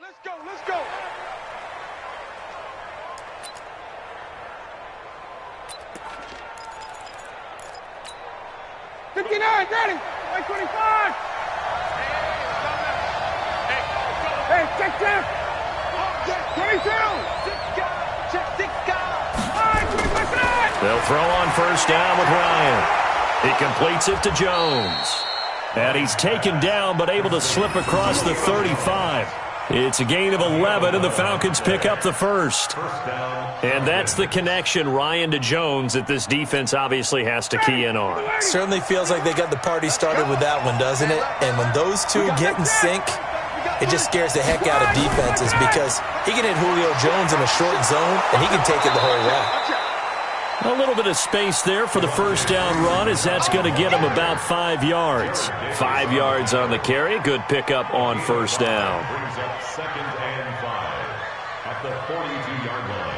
Let's go, let's go. Ready? 25. Hey, check. 22. They'll throw on first down with Ryan. He completes it to Jones. And he's taken down but able to slip across the 35. It's a gain of 11, and the Falcons pick up the first. And that's the connection, Ryan to Jones, that this defense obviously has to key in on. Certainly feels like they got the party started with that one, doesn't it? And when those two get in sync, it just scares the heck out of defenses because he can hit Julio Jones in a short zone, and he can take it the whole way. A little bit of space there for the first down run, as that's going to get him about 5 yards. 5 yards on the carry. Good pickup on first down. Brings up 2nd and 5 at the 42-yard line.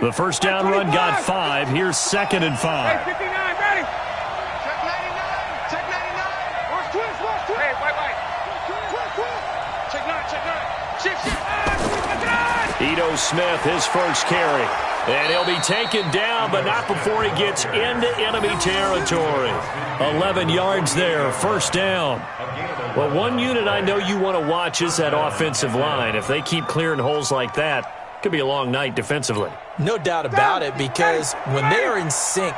The first down run got 5. Here's 2nd and 5. Hey, 59, ready. Check 99. Check 99. Where's twins? Hey, wait. Check 9. Shift. Ito Smith, his first carry. And he'll be taken down, but not before he gets into enemy territory. 11 yards there, first down. Well, one unit I know you want to watch is that offensive line. If they keep clearing holes like that, it could be a long night defensively. No doubt about it, because when they are in sync,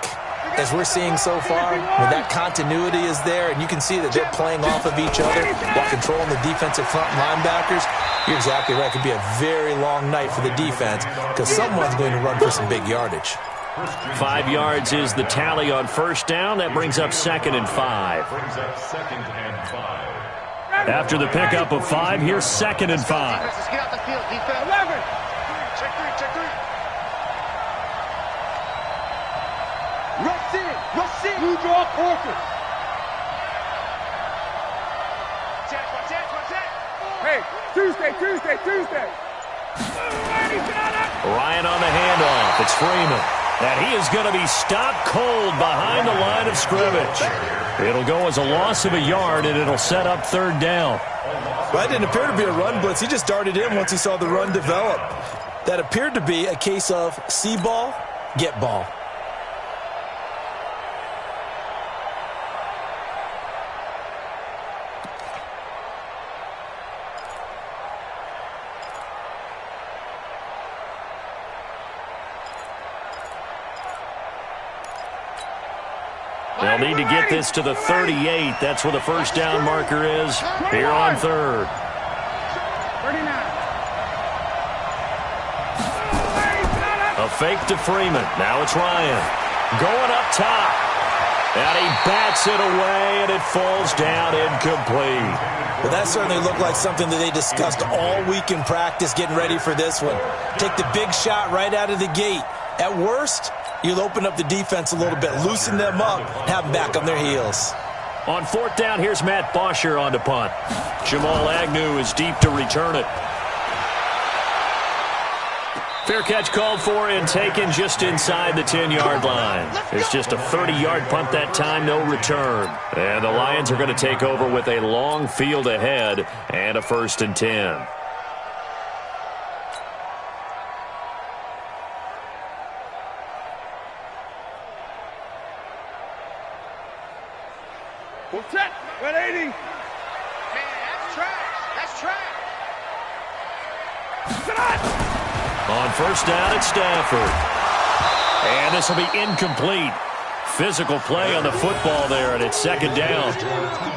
as we're seeing so far, when that continuity is there and you can see that they're playing off of each other while controlling the defensive front linebackers, you're exactly right. It could be a very long night for the defense because someone's going to run for some big yardage. 5 yards is the tally on first down. That brings up 2nd and 5. After the pickup of 5, here's 2nd and 5. Get out the field, defense. 11. Check 3. Rush in. New draw quarter. Hey, Tuesday. Ryan on the handoff. It's Freeman. And he is going to be stopped cold behind the line of scrimmage. It'll go as a loss of a yard, and it'll set up 3rd down. Well, it didn't appear to be a run blitz. He just darted in once he saw the run develop. That appeared to be a case of see ball, get ball. They'll need to get this to the 38. That's where the first down marker is here on 3rd. 39. A fake to Freeman. Now it's Ryan. Going up top. And he bats it away, and it falls down incomplete. Well, that certainly looked like something that they discussed all week in practice getting ready for this one. Take the big shot right out of the gate. At worst, you'll open up the defense a little bit, loosen them up, have them back on their heels. On 4th down, here's Matt Bosher on the punt. Jamal Agnew is deep to return it. Fair catch called for and taken just inside the 10-yard line. It's just a 30-yard punt that time, no return. And the Lions are going to take over with a long field ahead and a 1st and 10. Set. 180. Man, that's trash. On first down, it's Stafford. And this will be incomplete. Physical play on the football there, and it's 2nd down.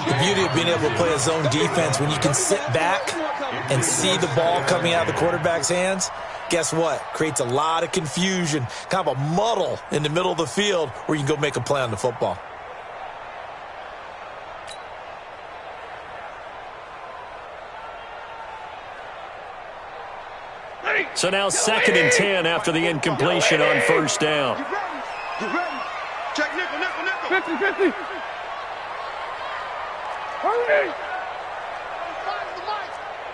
The beauty of being able to play a zone defense when you can sit back and see the ball coming out of the quarterback's hands, guess what? Creates a lot of confusion, kind of a muddle in the middle of the field where you can go make a play on the football. So now 2nd and 10 after the incompletion on first down. You ready? Check nickel. 50. Hurry!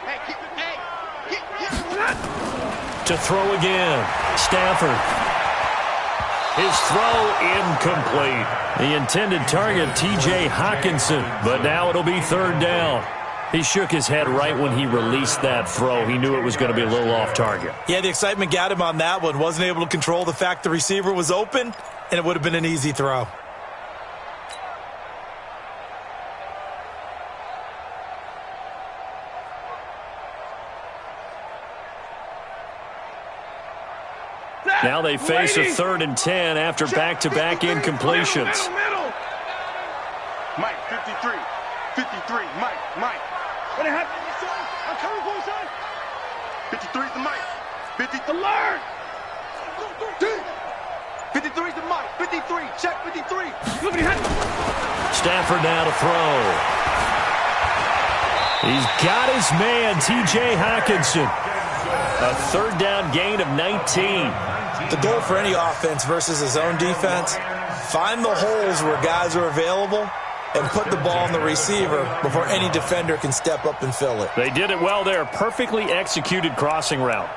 Hey, To throw again. Stafford. His throw incomplete. The intended target, T.J. Hawkinson, but now it'll be third down. He shook his head right when he released that throw. He knew it was going to be a little off target. Yeah, the excitement got him on that one. Wasn't able to control the fact the receiver was open, and it would have been an easy throw. Now they face a 3rd and 10 after back-to-back incompletions. Mike, 53. 53. Mike. What happened, son? I'm coming for you, son. 53 is the Mike. 50 to learn. 53 is the Mike. 53. Check 53. Stafford now to throw. He's got his man, T.J. Hawkinson. A 3rd down gain of 19. The goal for any offense versus his own defense, find the holes where guys are available and put the ball on the receiver before any defender can step up and fill it. They did it well there. Perfectly executed crossing route.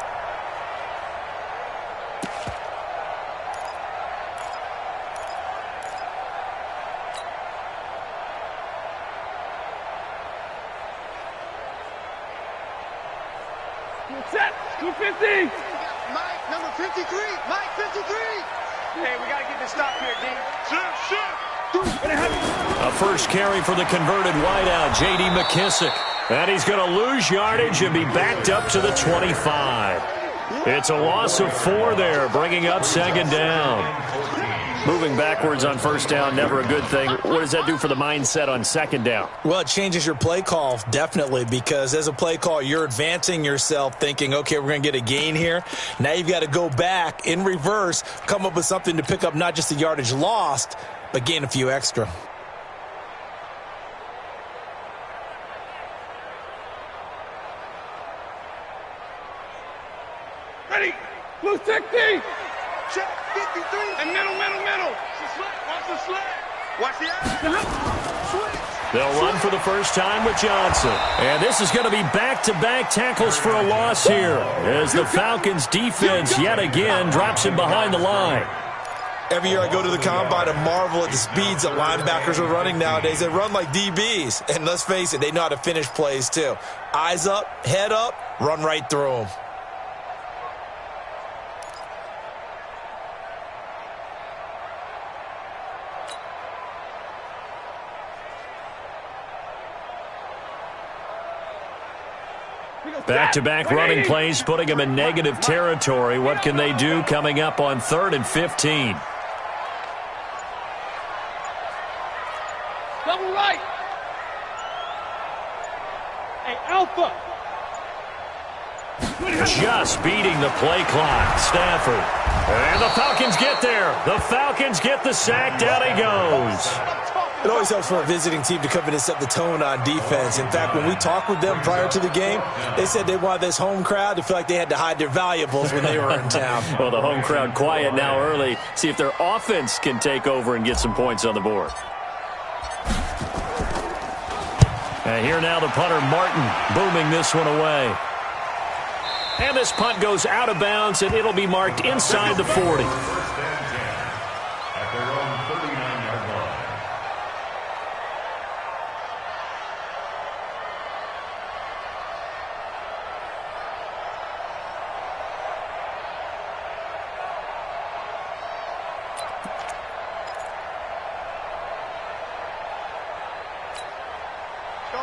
Set. 250. Mike, number 53. Mike, 53. Hey, we got to get this stop here, D. A first carry for the converted wideout, J.D. McKissick. And he's going to lose yardage and be backed up to the 25. It's a loss of 4 there, bringing up 2nd down. Moving backwards on 1st down, never a good thing. What does that do for the mindset on 2nd down? Well, it changes your play call, definitely, because as a play call, you're advancing yourself thinking, okay, we're going to get a gain here. Now you've got to go back in reverse, come up with something to pick up not just the yardage lost, but gain a few extra. Ready. Blue 60. Check 53. And middle. Watch the slide. Watch the eye. They'll run for the first time with Johnson. And this is going to be back-to-back tackles for a loss here as the Falcons defense yet again drops him behind the line. Every year I go to the combine and marvel at the speeds that linebackers are running nowadays. They run like DBs. And let's face it, they know how to finish plays too. Eyes up, head up, run right through them. Back-to-back running plays, putting them in negative territory. What can they do coming up on 3rd and 15? Double right. Hey, Alpha. Just beating the play clock. Stafford. And the Falcons get there. The Falcons get the sack. Down he goes. It always helps for a visiting team to come in and set the tone on defense. In fact, when we talked with them prior to the game, they said they wanted this home crowd to feel like they had to hide their valuables when they were in town. Well, the home crowd quiet now early. See if their offense can take over and get some points on the board. And here now the punter, Martin, booming this one away. And this punt goes out of bounds, and it'll be marked inside the 40.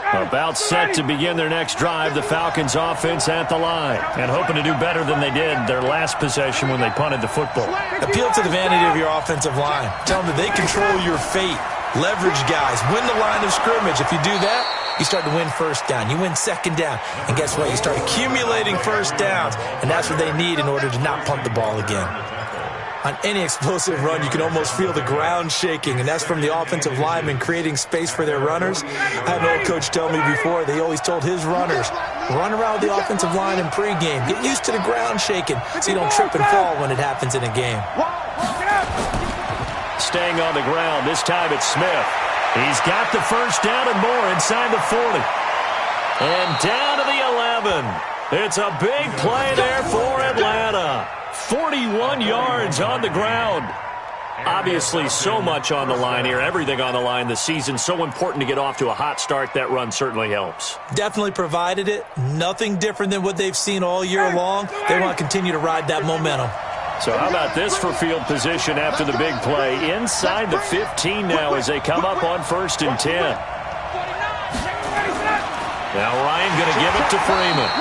About set to begin their next drive, the Falcons offense at the line. And hoping to do better than they did their last possession when they punted the football. Appeal to the vanity of your offensive line. Tell them that they control your fate. Leverage guys. Win the line of scrimmage. If you do that, you start to win 1st down. You win 2nd down. And guess what? You start accumulating 1st downs. And that's what they need in order to not punt the ball again. On any explosive run, you can almost feel the ground shaking, and that's from the offensive linemen creating space for their runners. I had an old coach tell me before, they always told his runners, run around the offensive line in pregame. Get used to the ground shaking so you don't trip and fall when it happens in a game. Staying on the ground, this time it's Smith. He's got the 1st down and more inside the 40. And down to the 11. It's a big play there for Atlanta. 41 yards on the ground. Obviously, so much on the line here, everything on the line this season. So important to get off to a hot start. That run certainly helps. Definitely provided it. Nothing different than what they've seen all year long. They want to continue to ride that momentum. So how about this for field position after the big play? Inside the 15 now as they come up on 1st and 10. Now Ryan going to give it to Freeman.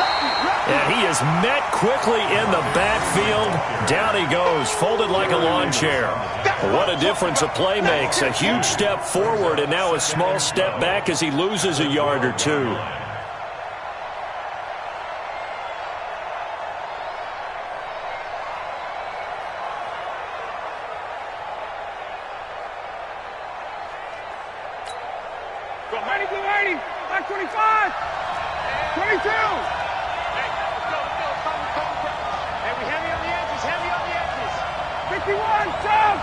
And he is met quickly in the backfield. Down he goes, folded like a lawn chair. What a difference a play makes. A huge step forward and now a small step back as he loses a yard or two. Go, Mighty, go, Mighty. Back 25. 22. Hey, we heavy on the edges, heavy on the edges. 51, jump.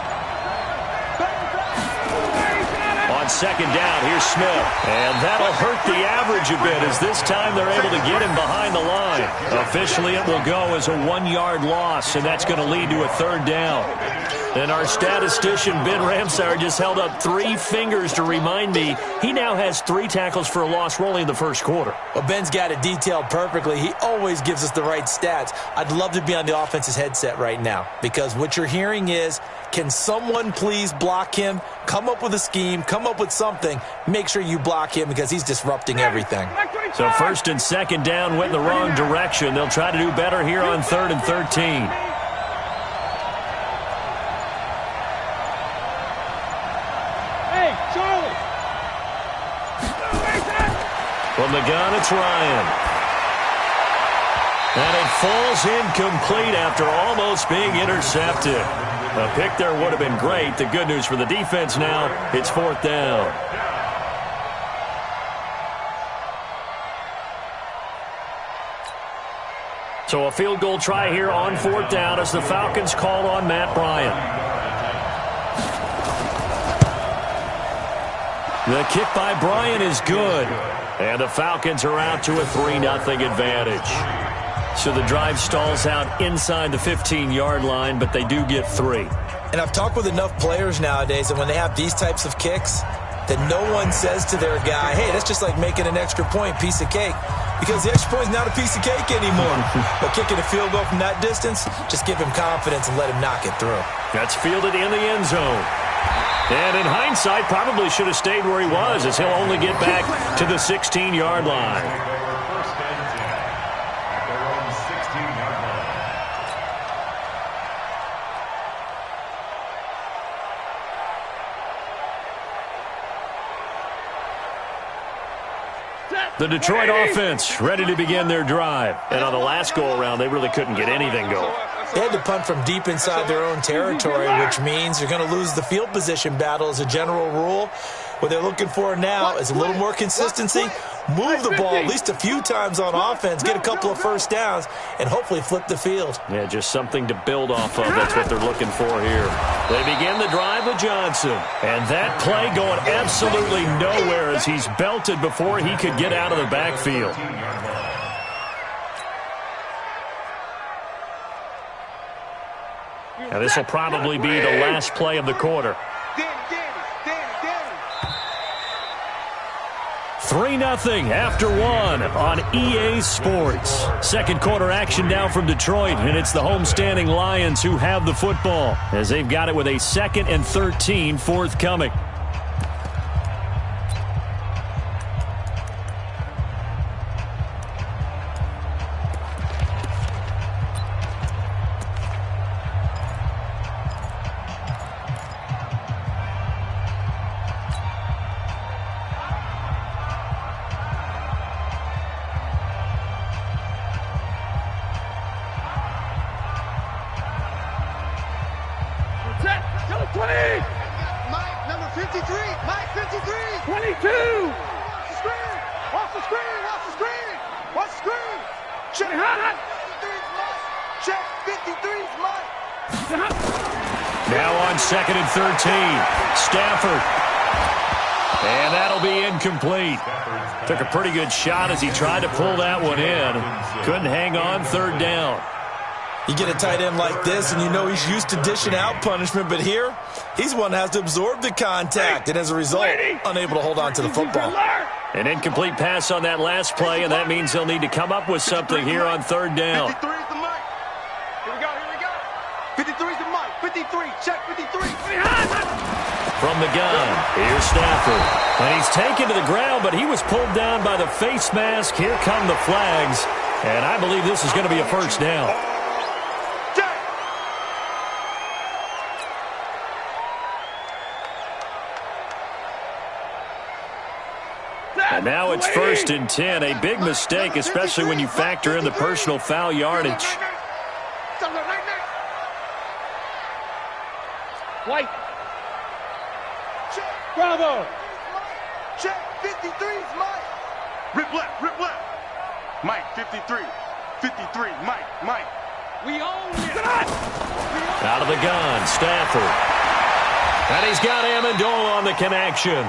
On 2nd down, here's Smith. And that'll hurt the average a bit as this time they're able to get him behind the line. Officially, it will go as a 1-yard loss, and that's going to lead to a 3rd down. And our statistician, Ben Ramsauer, just held up 3 fingers to remind me he now has 3 tackles for a loss rolling in the 1st quarter. Well, Ben's got it detailed perfectly. He always gives us the right stats. I'd love to be on the offense's headset right now because what you're hearing is, can someone please block him? Come up with a scheme. Come up with something. Make sure you block him because he's disrupting everything. So 1st and 2nd down went in the wrong direction. They'll try to do better here on 3rd and 13. From the gun, it's Ryan. And it falls incomplete after almost being intercepted. A pick there would have been great. The good news for the defense now, it's 4th down. So a field goal try here on 4th down as the Falcons called on Matt Bryant. The kick by Bryant is good. And the Falcons are out to a 3-0 advantage. So the drive stalls out inside the 15-yard line, but they do get 3. And I've talked with enough players nowadays that when they have these types of kicks, that no one says to their guy, hey, that's just like making an extra point, piece of cake. Because the extra point is not a piece of cake anymore. But kicking a field goal from that distance, just give him confidence and let him knock it through. That's fielded in the end zone. And in hindsight, probably should have stayed where he was as he'll only get back to the 16-yard line. First and 10 at their own 16-yard line. The Detroit offense ready to begin their drive. And on the last go-around, they really couldn't get anything going. They had to punt from deep inside their own territory, which means you're going to lose the field position battle as a general rule. What they're looking for now is a little more consistency, move the ball at least a few times on offense, get a couple of first downs, and hopefully flip the field. Yeah, just something to build off of. That's what they're looking for here. They begin the drive with Johnson. And that play going absolutely nowhere as he's belted before he could get out of the backfield. Now this will probably be the last play of the quarter. 3-0 after 1 on EA Sports. 2nd quarter action now from Detroit, and it's the homestanding Lions who have the football as they've got it with a 2nd and 13 forthcoming. Mike, number 53. Mike, 53. 22. Watch the screen. Watch the screen. Watch the screen. Watch the screen. Check. 53's Mike. Check. 53's Mike. Now on 2nd and 13. Stafford. And that'll be incomplete. Took a pretty good shot as he tried to pull that one in. Couldn't hang on, third down. You get a tight end like this, and you know he's used to dishing out punishment, but here, he's one that has to absorb the contact, and as a result, unable to hold on to the football. An incomplete pass on that last play, and that means they'll need to come up with something here on third down. 53 is the mic. Here we go, here we go. 53 is the mic. 53, check 53. From the gun, here's Stafford. And he's taken to the ground, but he was pulled down by the face mask. Here come the flags, and I believe this is going to be a first down. And now it's 1st and 10, a big mistake, especially when you factor in the personal foul yardage. White. Bravo. Check 53's Mike. Rip left, rip left. Mike 53. 53, Mike. We own it. Out of the gun, Stafford. And he's got Amendola on the connection.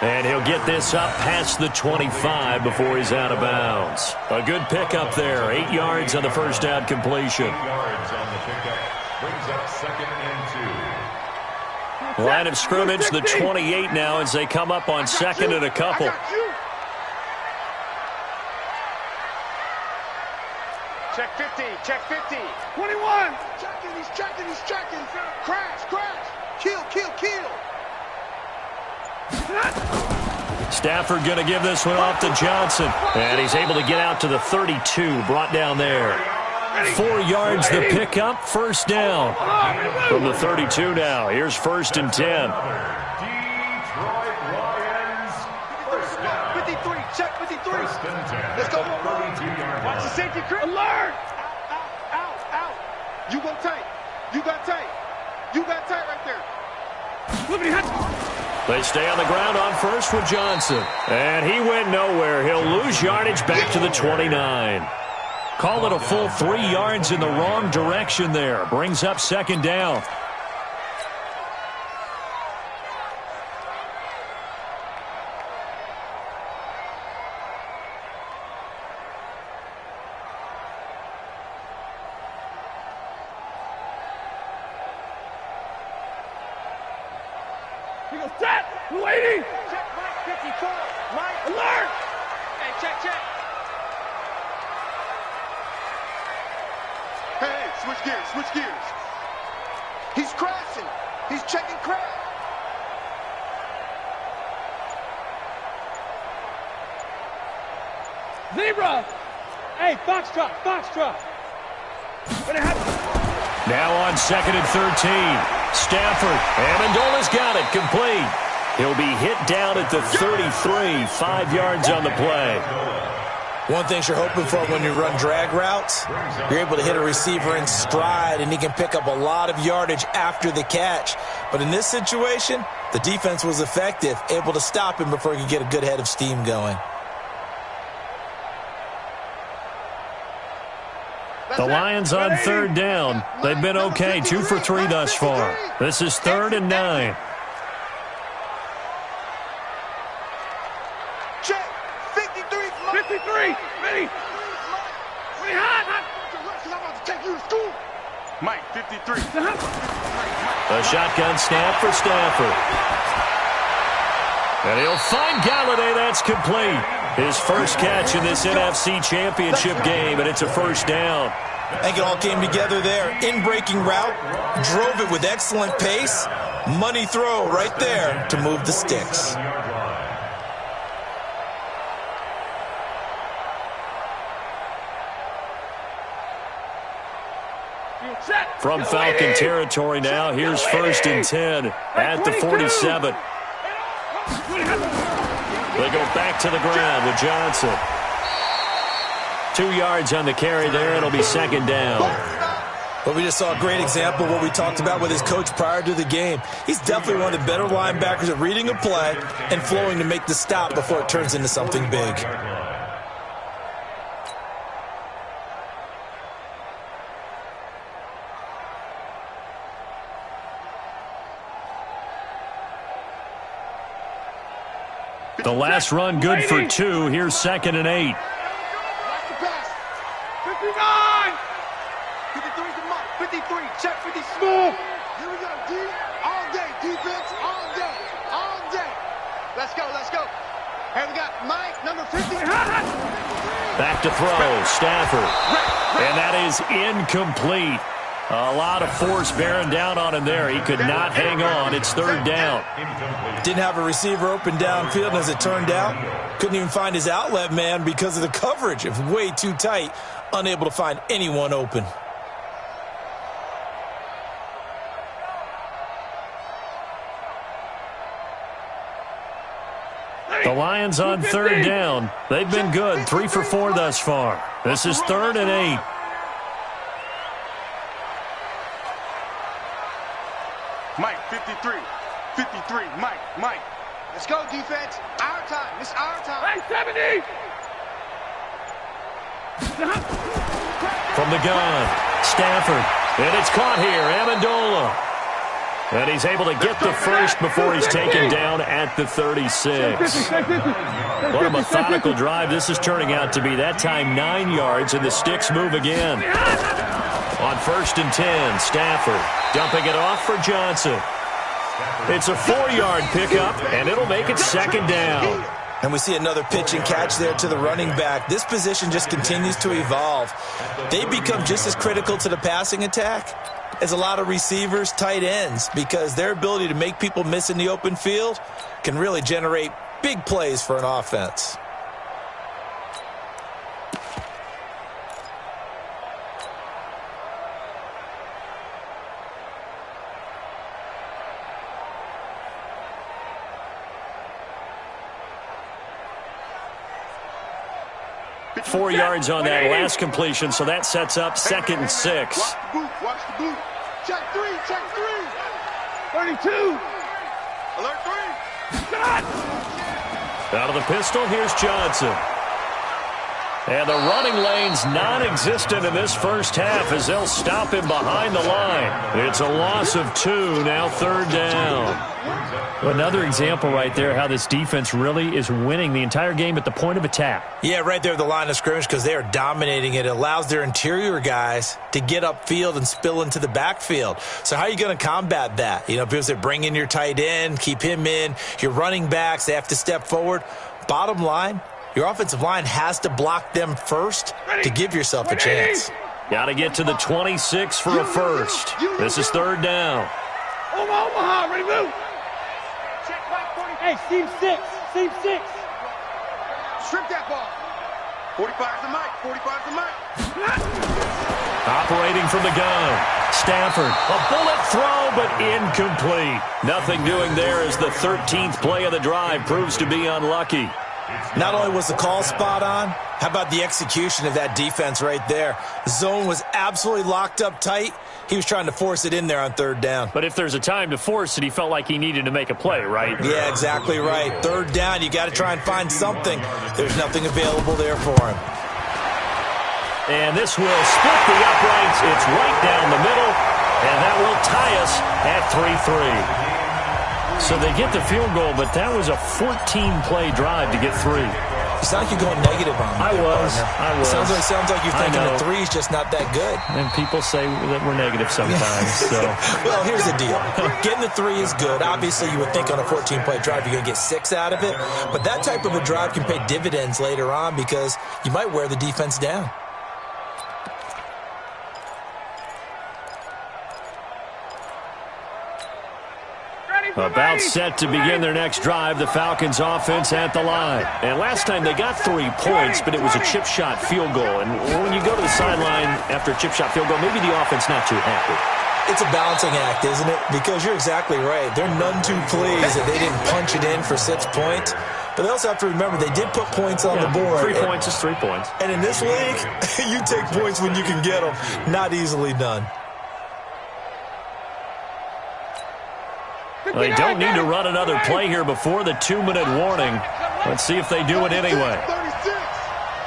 And he'll get this up past the 25 before he's out of bounds. A good pickup there. 8 yards on the first down completion. 8 yards on the pickup. Brings up 2nd and 2. Line of scrimmage, the 28 now as they come up on 2nd and a couple. Check 50, check 50. 21. He's checking. Crash. Kill. Stafford going to give this one off to Johnson. And he's able to get out to the 32, brought down there. 4 yards the pickup, first down. From the 32 now, here's 1st and 10. Detroit Lions. First down. 53, check 53. 1st and 10. Let's go. 32-yard Watch the line. safety crew. Alert! Out. You got tight. You got tight right there. They stay on the ground on first with Johnson. And he went nowhere. He'll lose yardage back to the 29. Call it a full 3 yards in the wrong direction there. Brings up 2nd down. He goes, set, waiting. Check Mike 54. Mike, alert. Hey, check. Hey, switch gears. He's crashing. He's checking crash. Zebra. Hey, Foxtrot. What happened? Now on 2nd and 13. Stafford. Amendola's got it. Complete. He'll be hit down at the 33. 5 yards on the play. One thing you're hoping for when you run drag routes, you're able to hit a receiver in stride, and he can pick up a lot of yardage after the catch. But in this situation, the defense was effective, able to stop him before he could get a good head of steam going. The Lions on 3rd down. They've been okay, 2 for 3 thus far. This is 3rd and 9. Check 53. 53. Ready. Hot. I'm about to take you to school. Mike 53. A shotgun snap for Stafford. And he'll find Galladay. That's complete. His first catch in this NFC Championship game, and it's a first down. I think it all came together there. In-breaking route, drove it with excellent pace. Money throw right there to move the sticks. From Falcon territory now, here's 1st and 10 at the 47. They go back to the ground with Johnson. 2 yards on the carry there. It'll be 2nd down. But we just saw a great example of what we talked about with his coach prior to the game. He's definitely one of the better linebackers at reading a play and flowing to make the stop before it turns into something big. The last run good for 2. Here's 2nd and 8. Watch the pass. 59. 53 to Mike. 53. Check 50 smooth. Here we go, D. All day. Defense all day. All day. Let's go. Let's go. Hey, we got Mike, number 50. Back to throw. Stafford. And that is incomplete. A lot of force bearing down on him there. He could not hang on. It's 3rd down. Didn't have a receiver open downfield, and as it turned out, couldn't even find his outlet man because of the coverage. It was way too tight, unable to find anyone open. The Lions on 3rd down. They've been good. 3 for 4 thus far. This is 3rd and 8. Mike, 53. 53. Mike. Let's go, defense. Our time. It's our time. Hey, 70. From the gun, Stafford. And it's caught here. Amendola. And he's able to get the first before he's taken down at the 36. What a methodical drive this is turning out to be. That time 9 yards, and the sticks move again. On 1st and 10, Stafford dumping it off for Johnson. It's a 4-yard pickup, and it'll make it 2nd down. And we see another pitch and catch there to the running back. This position just continues to evolve. They become just as critical to the passing attack as a lot of receivers, tight ends, because their ability to make people miss in the open field can really generate big plays for an offense. Four yards on that last completion, so that sets up 2nd and 6. Watch the boot. Watch the boot. Check 3. Check 3. 32. Alert 3. Shot. Out of the pistol, here's Johnson. And the running lane's non-existent in this first half as they'll stop him behind the line. It's a loss of 2, now 3rd down. Another example right there how this defense really is winning the entire game at the point of attack. Yeah, right there at the line of scrimmage because they are dominating it. It allows their interior guys to get upfield and spill into the backfield. So how are you going to combat that? You know, people say bring in your tight end, keep him in. Your running backs, they have to step forward. Bottom line, your offensive line has to block them first to give yourself a chance. Got to get to the 26 for a first. This is 3rd down. Omaha, ready to move. Hey, seam 6. Seam 6. Strip that ball. 45's the mic. 45's the mic. Operating from the gun. Stafford. A bullet throw, but incomplete. Nothing doing there as the 13th play of the drive proves to be unlucky. Not only was the call spot on, how about the execution of that defense right there? The zone was absolutely locked up tight. He was trying to force it in there on 3rd down. But if there's a time to force it, he felt like he needed to make a play, right? Yeah, exactly right. 3rd down, you got to try and find something. There's nothing available there for him. And this will split the uprights. It's right down the middle, and that will tie us at 3-3. So they get the field goal, but that was a 14-play drive to get 3. It's not like you're going negative on me. I was. Sounds like you're thinking the 3's just not that good. And people say that we're negative sometimes. So. Well, here's the deal. Getting the 3 is good. Obviously, you would think on a 14-play drive you're going to get 6 out of it. But that type of a drive can pay dividends later on because you might wear the defense down. About set to begin their next drive, the Falcons offense at the line. And last time they got 3 points, but it was a chip shot field goal. And when you go to the sideline after a chip shot field goal, maybe the offense not too happy. It's a balancing act, isn't it? Because you're exactly right. They're none too pleased that they didn't punch it in for 6 points. But they also have to remember they did put points on the board. 3 points is 3 points. And in this league, you take points when you can get them. Not easily done. They don't need to run another play here before the 2-minute warning. Let's see if they do it anyway. 36.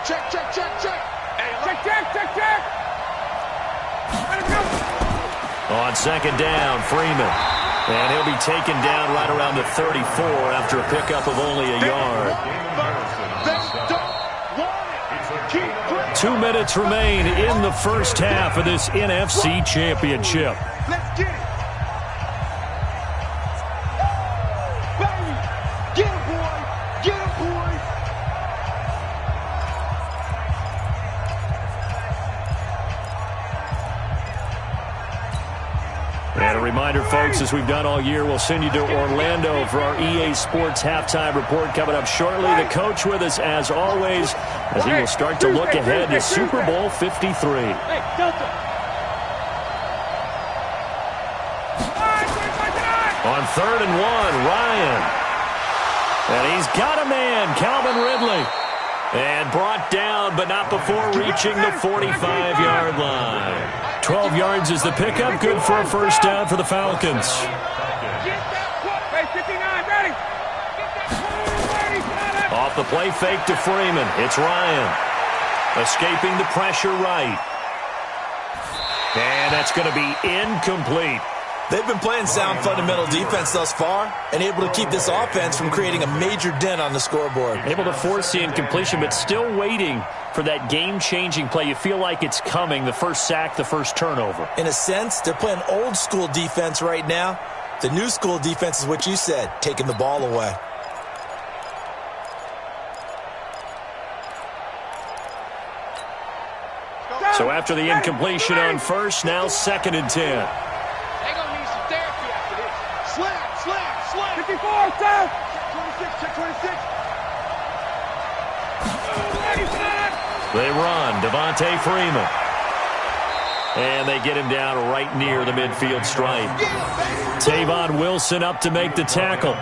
Check, check, check, check. Check, check, check, check. On 2nd down, Freeman. And he'll be taken down right around the 34 after a pickup of only a yard. 2 minutes remain in the first half of this NFC Championship. Let's get it. Baby, get him, boy. Get him, boy. And a reminder, folks, as we've done all year, we'll send you to Orlando for our EA Sports halftime report coming up shortly. The coach with us, as always, as he will start to look ahead to Super Bowl 53. Hey, Delta. On 3rd and 1, Ryan. And he's got a man, Calvin Ridley. And brought down, but not before reaching the 45-yard line. 12 yards is the pickup. Good for a first down for the Falcons. Off the play fake to Freeman. It's Ryan. Escaping the pressure right. And that's going to be incomplete. They've been playing sound fundamental defense thus far and able to keep this offense from creating a major dent on the scoreboard. Able to force the incompletion, but still waiting for that game-changing play. You feel like it's coming, the first sack, the first turnover. In a sense, they're playing old-school defense right now. The new-school defense is what you said, taking the ball away. So after the incompletion on first, now 2nd and 10. Slam. 54, down. Check 26. They run. Devontae Freeman. And they get him down right near the midfield stripe. Tavon Wilson up to make the tackle.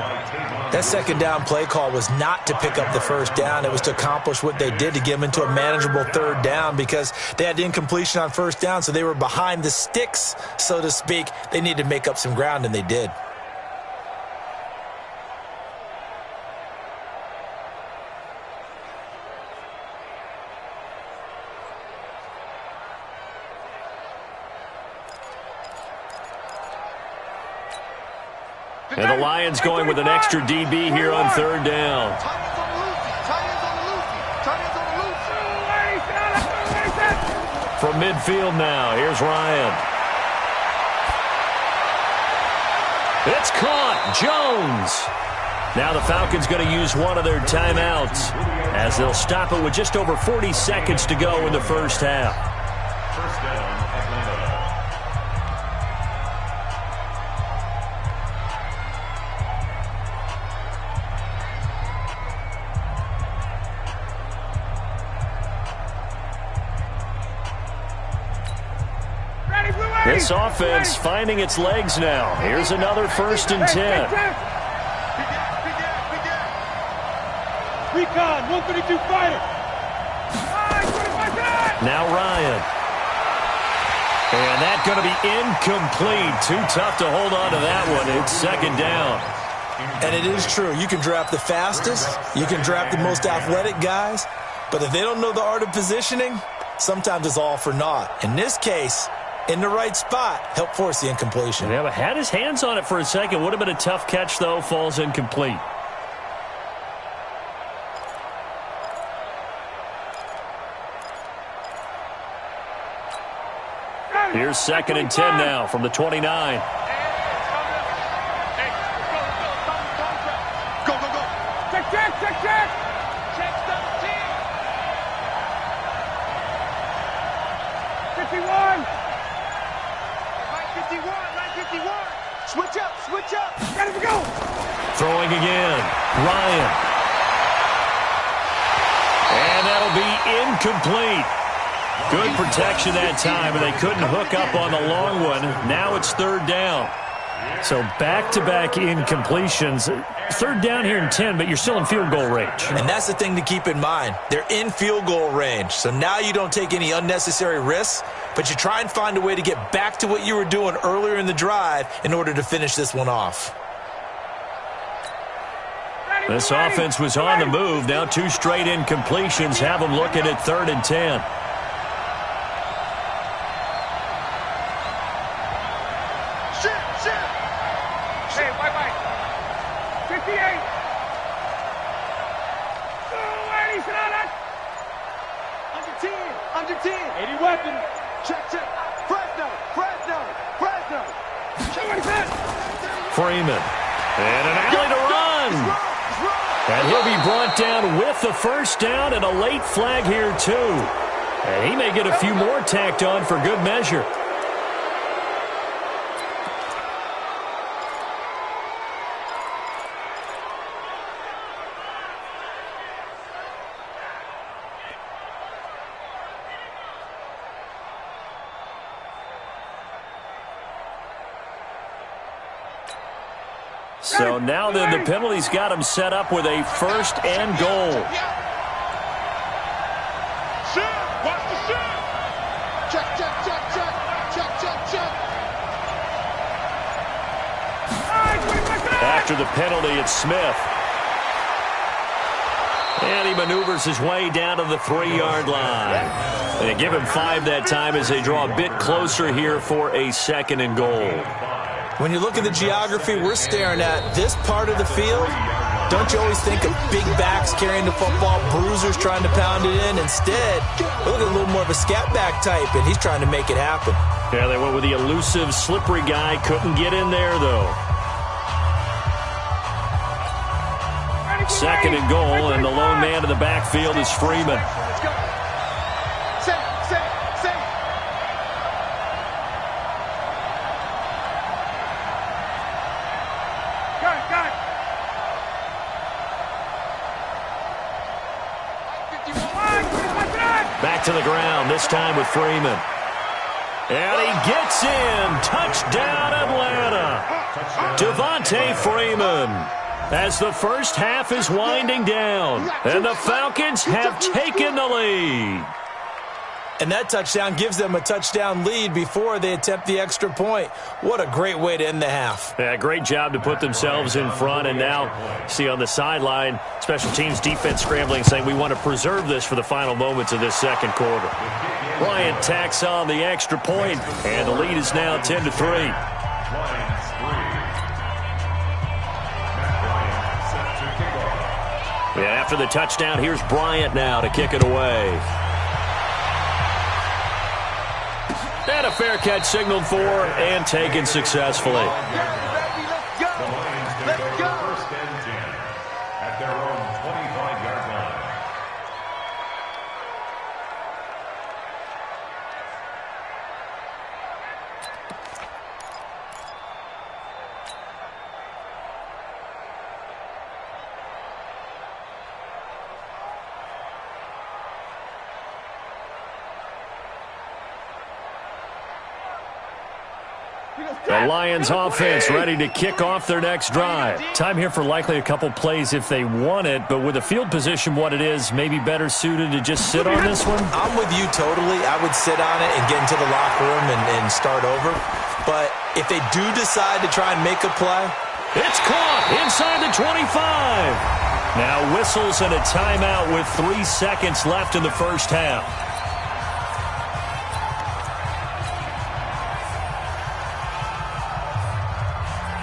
That second down play call was not to pick up the first down. It was to accomplish what they did to get them into a manageable 3rd down because they had the incompletion on first down, so they were behind the sticks, so to speak. They needed to make up some ground, and they did. And the Lions going with an extra DB here on 3rd down. From midfield now, here's Ryan. It's caught. Jones. Now the Falcons going to use one of their timeouts as they'll stop it with just over 40 seconds to go in the first half. First down, Atlanta. This offense finding its legs now. Here's another 1st and 10. Recon, 132 fighter. Now Ryan. And that's going to be incomplete. Too tough to hold on to that one. It's 2nd down. And it is true. You can draft the fastest. You can draft the most athletic guys. But if they don't know the art of positioning, sometimes it's all for naught. In this case, in the right spot, help force the incompletion. Yeah, but had his hands on it for a second. Would have been a tough catch, though. Falls incomplete. Here's 2nd and 10 now from the 29. Go. Check. Check 17. 51. Line 51. Switch up. Ready to go. Throwing again. Ryan. And that'll be incomplete. Good protection that time, and they couldn't hook up on the long one. Now it's 3rd down. So back-to-back incompletions. 3rd down here in 10, but you're still in field goal range. And that's the thing to keep in mind. They're in field goal range. So now you don't take any unnecessary risks, but you try and find a way to get back to what you were doing earlier in the drive in order to finish this one off. This offense was on the move. Now 2 straight incompletions have them looking at 3rd and 10. 58. Under 10. Under 10. 80 weapon. Check, check. Fresno. Fresno. Fresno. Freeman. And an alley to run. And he'll be brought down with the first down and a late flag here, too. And he may get a few more tacked on for good measure. So now then the penalty's got him set up with a first and goal. Watch the shoot. Check, check, check, check. Check, check, check. After the penalty, it's Smith. And he maneuvers his way down to the 3-yard line. And they give him 5 that time as they draw a bit closer here for a second and goal. When you look at the geography we're staring at, this part of the field, don't you always think of big backs carrying the football, bruisers trying to pound it in? Instead, look at a little more of a scat back type, and he's trying to make it happen. Yeah, they went with the elusive, slippery guy. Couldn't get in there, though. Second and goal, and the lone man in the backfield is Freeman. Back to the ground, this time with Freeman. And he gets in. Touchdown, Atlanta. Devontae Freeman. As the first half is winding down, and the Falcons have taken the lead. And that touchdown gives them a touchdown lead before they attempt the extra point. What a great way to end the half. Yeah, great job to put themselves in front. And now, see on the sideline, special teams defense scrambling, saying we want to preserve this for the final moments of this second quarter. Bryant tacks on the extra point, and the lead is now 10-3. Yeah, after the touchdown, here's Bryant now to kick it away. And a fair catch signaled for and taken successfully. Let's go. Let's go. First and 10 at their own 25-yard line. The Lions offense ready to kick off their next drive. Time here for likely a couple plays if they want it, but with the field position what it is, maybe better suited to just sit on this one? I'm with you totally. I would sit on it and get into the locker room and start over. But if they do decide to try and make a play, it's caught inside the 25. Now whistles and a timeout with 3 seconds left in the first half.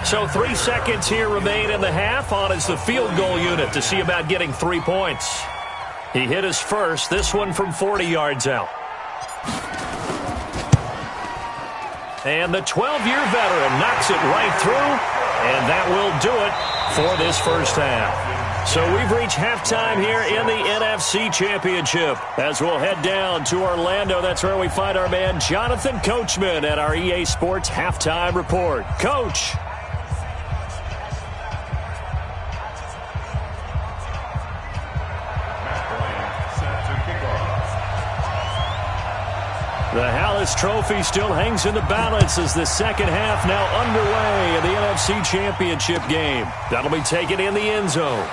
So 3 seconds here remain in the half. On is the field goal unit to see about getting 3 points. He hit his first, this one from 40 yards out. And the 12-year veteran knocks it right through, and that will do it for this first half. So we've reached halftime here in the NFC Championship. As we'll head down to Orlando, that's where we find our man Jonathan Coachman at our EA Sports Halftime Report. Coach. The Hallis Trophy still hangs in the balance as the second half now underway in the NFC Championship game. That'll be taken in the end zone.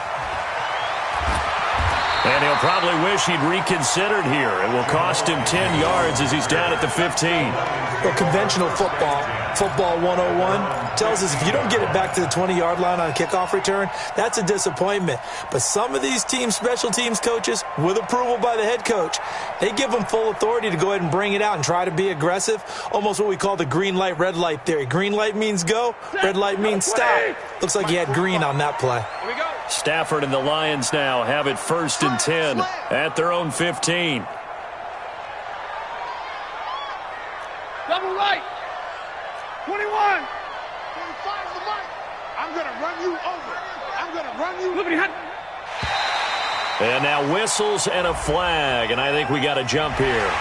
And he'll probably wish he'd reconsidered here. It will cost him 10 yards as he's down at the 15. Well, conventional football 101, tells us if you don't get it back to the 20-yard line on a kickoff return, that's a disappointment. But some of these special teams coaches, with approval by the head coach, they give them full authority to go ahead and bring it out and try to be aggressive, almost what we call the green light, red light theory. Green light means go, red light means stop. Looks like he had green on that play. Here we go. Stafford and the Lions now have it 1st and 10 at their own 15. Double right. 21. 25 is the mark. I'm going to run you over. I'm going to run you. And now whistles and a flag, and I think we got a jump here.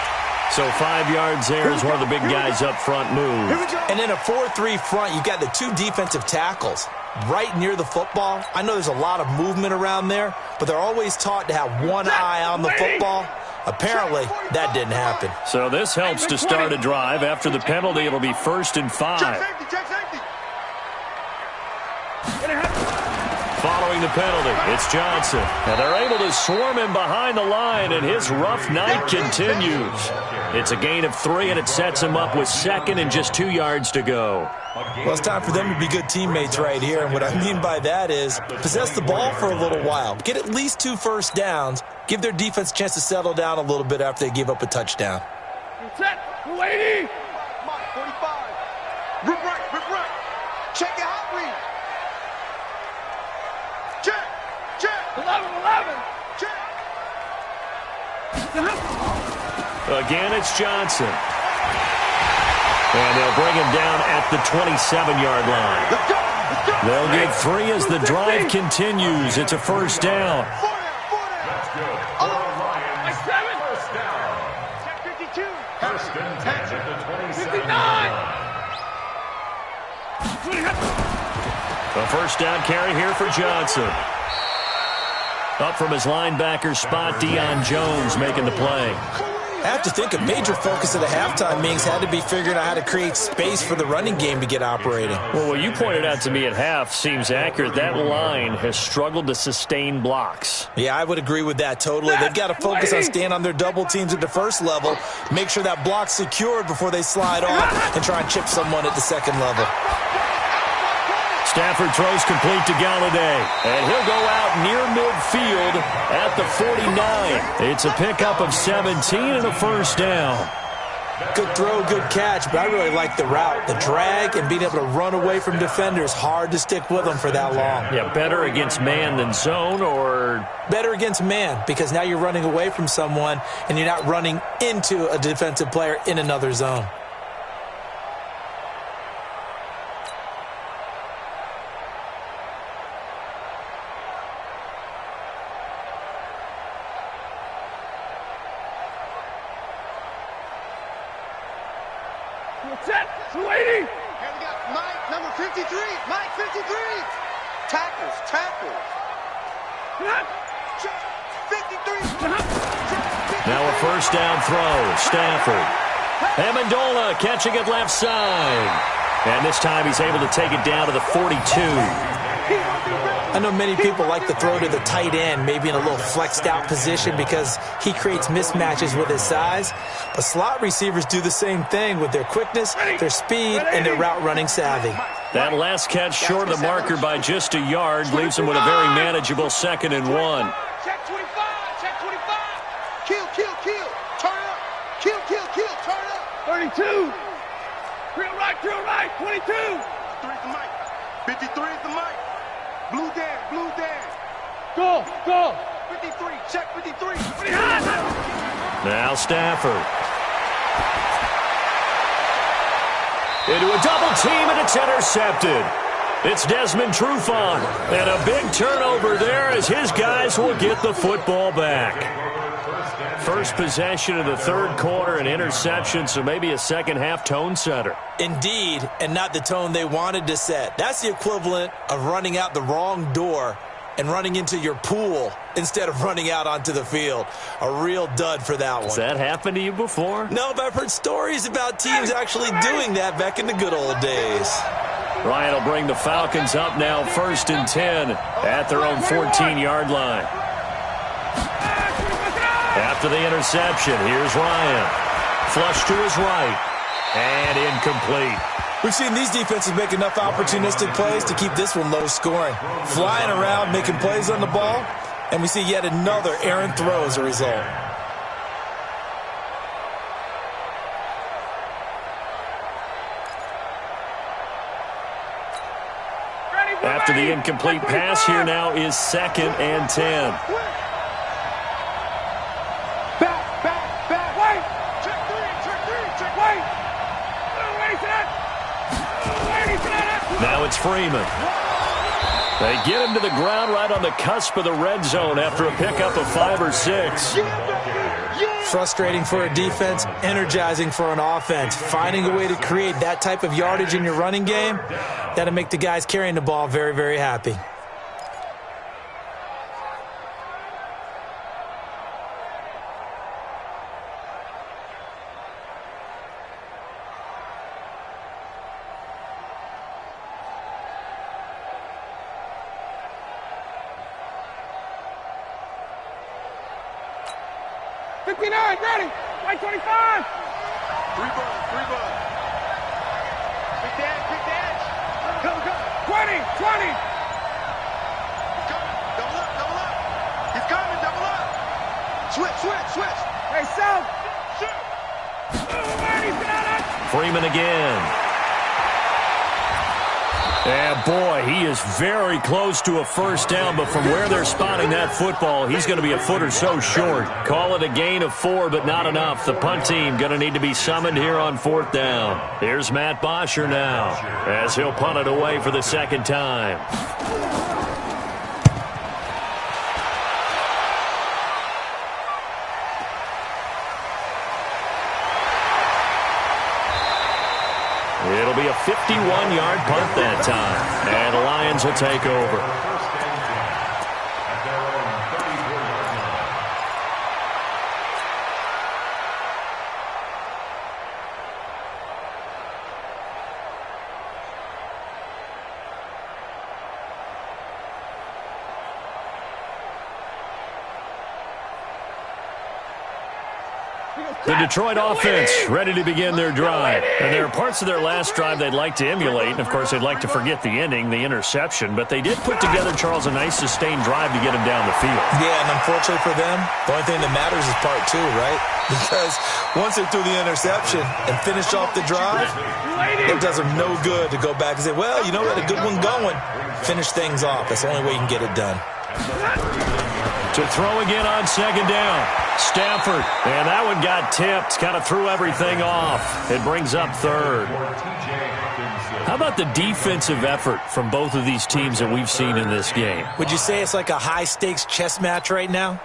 So 5 yards there as one of the big guys up front move. And in a 4-3 front, you've got the 2 defensive tackles right near the football. I know there's a lot of movement around there, but they're always taught to have one eye on the football. Apparently, that didn't happen. So this helps to start a drive. After the penalty, it'll be 1st and 5. Check safety. Following the penalty, it's Johnson. And they're able to swarm him behind the line, and his rough night continues. It's a gain of 3, and it sets him up with 2nd and just 2 yards to go. Well, it's time for them to be good teammates right here, and what I mean by that is possess the ball for a little while, get at least 2 first downs, give their defense a chance to settle down a little bit after they give up a touchdown. Set. 280. 45. Rip right. Check your hot read. Check. 11. Check. Again, it's Johnson. And they'll bring him down at the 27-yard line. Let's go. They'll get 3 as the drive continues. It's a 1st down. 4 down. Lions, 7. first down. Check 52. 1st and 10 at the 27. 59. A 1st down carry here for Johnson. Up from his linebacker spot, Deion Jones making the play. I have to think a major focus of the halftime meetings had to be figuring out how to create space for the running game to get operating. Well, what you pointed out to me at half seems accurate. That line has struggled to sustain blocks. Yeah, I would agree with that totally. They've got to focus on staying on their double teams at the first level, make sure that block's secured before they slide off, and try and chip someone at the second level. Stafford throws complete to Galladay, and he'll go out near midfield at the 49. It's a pickup of 17 and a 1st down. Good throw, good catch, but I really like the route. The drag and being able to run away from defenders, hard to stick with them for that long. Yeah, better against man than zone, or? Better against man, because now you're running away from someone and you're not running into a defensive player in another zone. Set. 280. Here we go. Mike, number 53. Mike, 53. Tackles. 53. Now a 1st down throw. Stafford. Amendola catching it left side. And this time he's able to take it down to the 42. I know many people like to throw to the tight end, maybe in a little flexed out position because he creates mismatches with his size. But slot receivers do the same thing with their quickness, their speed, and their route running savvy. That last catch short of the marker by just a yard leaves him with a very manageable 2nd and 1. Check 25. Check 25. Kill. Turn up. Kill. Turn up. 32. Drill right. 22. 3 is the mic. 53 is the mic. Blue Dan. Go. 53. Check 53. Now Stafford. Into a double team, and it's intercepted. It's Desmond Trufant, and a big turnover there as his guys will get the football back. First possession of the 3rd quarter, an interception, so maybe a second-half tone setter. Indeed, and not the tone they wanted to set. That's the equivalent of running out the wrong door and running into your pool instead of running out onto the field. A real dud for that one. Has that happened to you before? No, but I've heard stories about teams actually doing that back in the good old days. Ryan will bring the Falcons up now 1st and 10 at their own 14-yard line. After the interception, here's Ryan. Flush to his right. And incomplete. We've seen these defenses make enough opportunistic plays to keep this one low scoring. Flying around, making plays on the ball, and we see yet another errant throw as a result. After the incomplete pass, here now is 2nd and 10. Back, wait. Check three, wait. Now it's Freeman. They get him to the ground right on the cusp of the red zone after a pickup of 5 or 6. Frustrating for a defense, energizing for an offense. Finding a way to create that type of yardage in your running game, that'll make the guys carrying the ball very, very happy. Ready. White 25. Three ball. Big dash. Go. 20. Double up. He's coming, double up. Switch. Hey, South. Shoot. Freeman again. And boy, he is very close to a first down, but from where they're spotting that football, he's going to be a foot or so short. Call it a gain of 4, but not enough. The punt team going to need to be summoned here on 4th down. Here's Matt Bosher now, as he'll punt it away for the 2nd time. It'll be a 51-yard punt that time, and the Lions will take over. The Detroit offense ready to begin their drive. And there are parts of their last drive they'd like to emulate. And, of course, they'd like to forget the ending, the interception. But they did put together, Charles, a nice sustained drive to get him down the field. Yeah, and unfortunately for them, the only thing that matters is part 2, right? Because once they threw the interception and finished off the drive, it does them no good to go back and say, well, you know, we had a good one going. Finish things off. That's the only way you can get it done. To throw again on 2nd down. Stafford, and that one got tipped, kind of threw everything off. It brings up 3rd. How about the defensive effort from both of these teams that we've seen in this game? Would you say it's like a high-stakes chess match right now?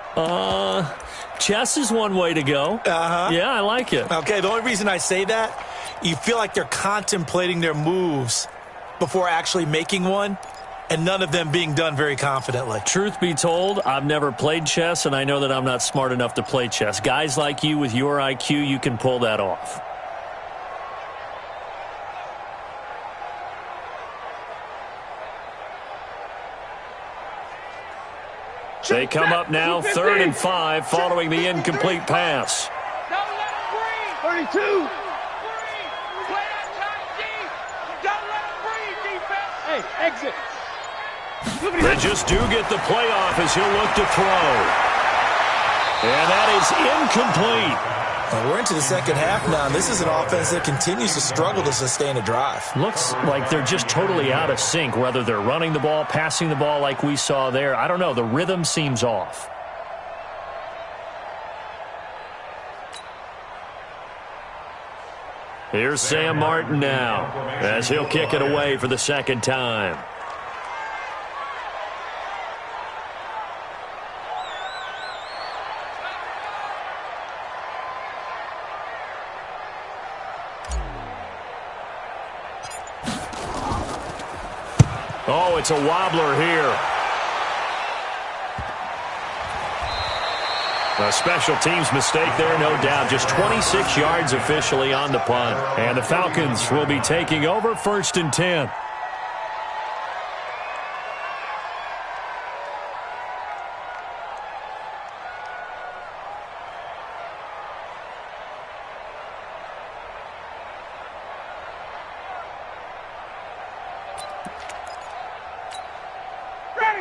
Chess is one way to go. Yeah, I like it. Okay, the only reason I say that, you feel like they're contemplating their moves before actually making one, and none of them being done very confidently. Truth be told, I've never played chess, and I know that I'm not smart enough to play chess. Guys like you with your IQ, you can pull that off. They come up now 3rd and 5 following the incomplete pass. 32. Hey, exit. They just do get the playoff as he'll look to throw. And that is incomplete. Well, we're into the 2nd half now, and this is an offense that continues to struggle to sustain a drive. Looks like they're just totally out of sync, whether they're running the ball, passing the ball like we saw there. I don't know. The rhythm seems off. Here's Sam Martin now, as he'll kick it away for the 2nd time. Oh, it's a wobbler here. A special teams mistake there, no doubt. Just 26 yards officially on the punt. And the Falcons will be taking over 1st and 10.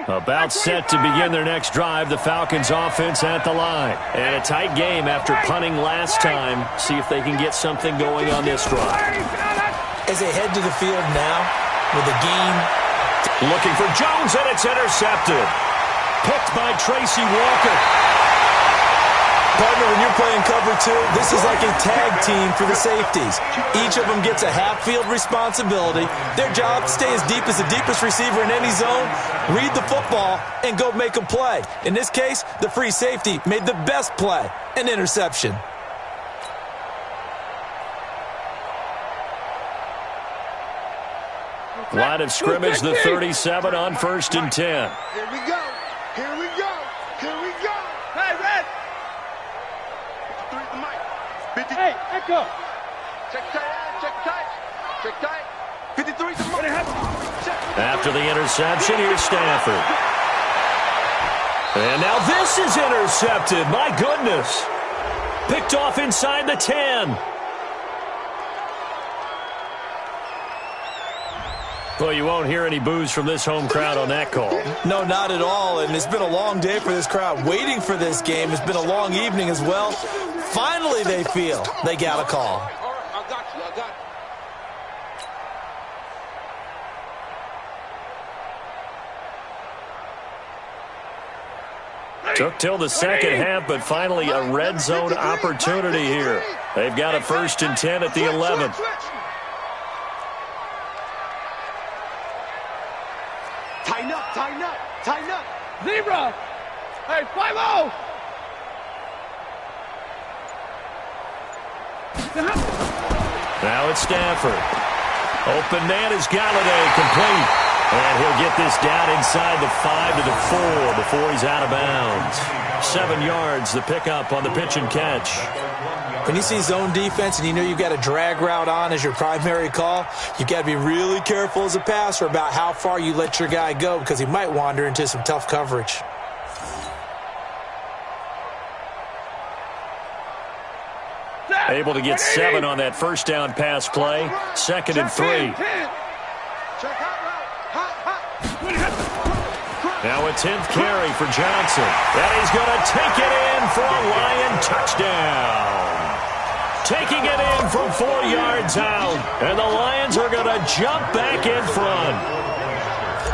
About set to begin their next drive, the Falcons offense at the line. And a tight game after punting last time. See if they can get something going on this drive. As they head to the field now with a gain. Looking for Jones, and it's intercepted. Picked by Tracy Walker. Partner, when you're playing cover two, this is like a tag team for the safeties. Each of them gets a half-field responsibility. Their job, stay as deep as the deepest receiver in any zone, read the football, and go make a play. In this case, the free safety made the best play, an interception. Line of scrimmage, the 37 on 1st and 10. Here we go. Here we go. Here we go. Hey, Red. 53 the mic. 50. Hey, echo. Check tight. Check tight. Check tight. 53 the mic. After the interception, here's Stafford. And now this is intercepted. My goodness. Picked off inside the 10. Well, you won't hear any boos from this home crowd on that call. No, not at all. And it's been a long day for this crowd waiting for this game. It's been a long evening as well. Finally, they feel they got a call. I got you. Took till the second half, but finally a red zone opportunity here. They've got a 1st and 10 at the 11. Tighten up, tighten up, tighten up. Zebra. Hey, 5-0. Now it's Stafford. Open man is Galladay, complete. And he'll get this down inside the 5 to the 4 before he's out of bounds. 7 yards, the pickup on the pitch and catch. When you see zone defense and you know you've got a drag route on as your primary call, you've got to be really careful as a passer about how far you let your guy go because he might wander into some tough coverage. Able to get 7 on that first down pass play. 2nd and 3. Now a 10th carry for Johnson. And he's going to take it in for a Lion touchdown. Taking it in from 4 yards out. And the Lions are going to jump back in front.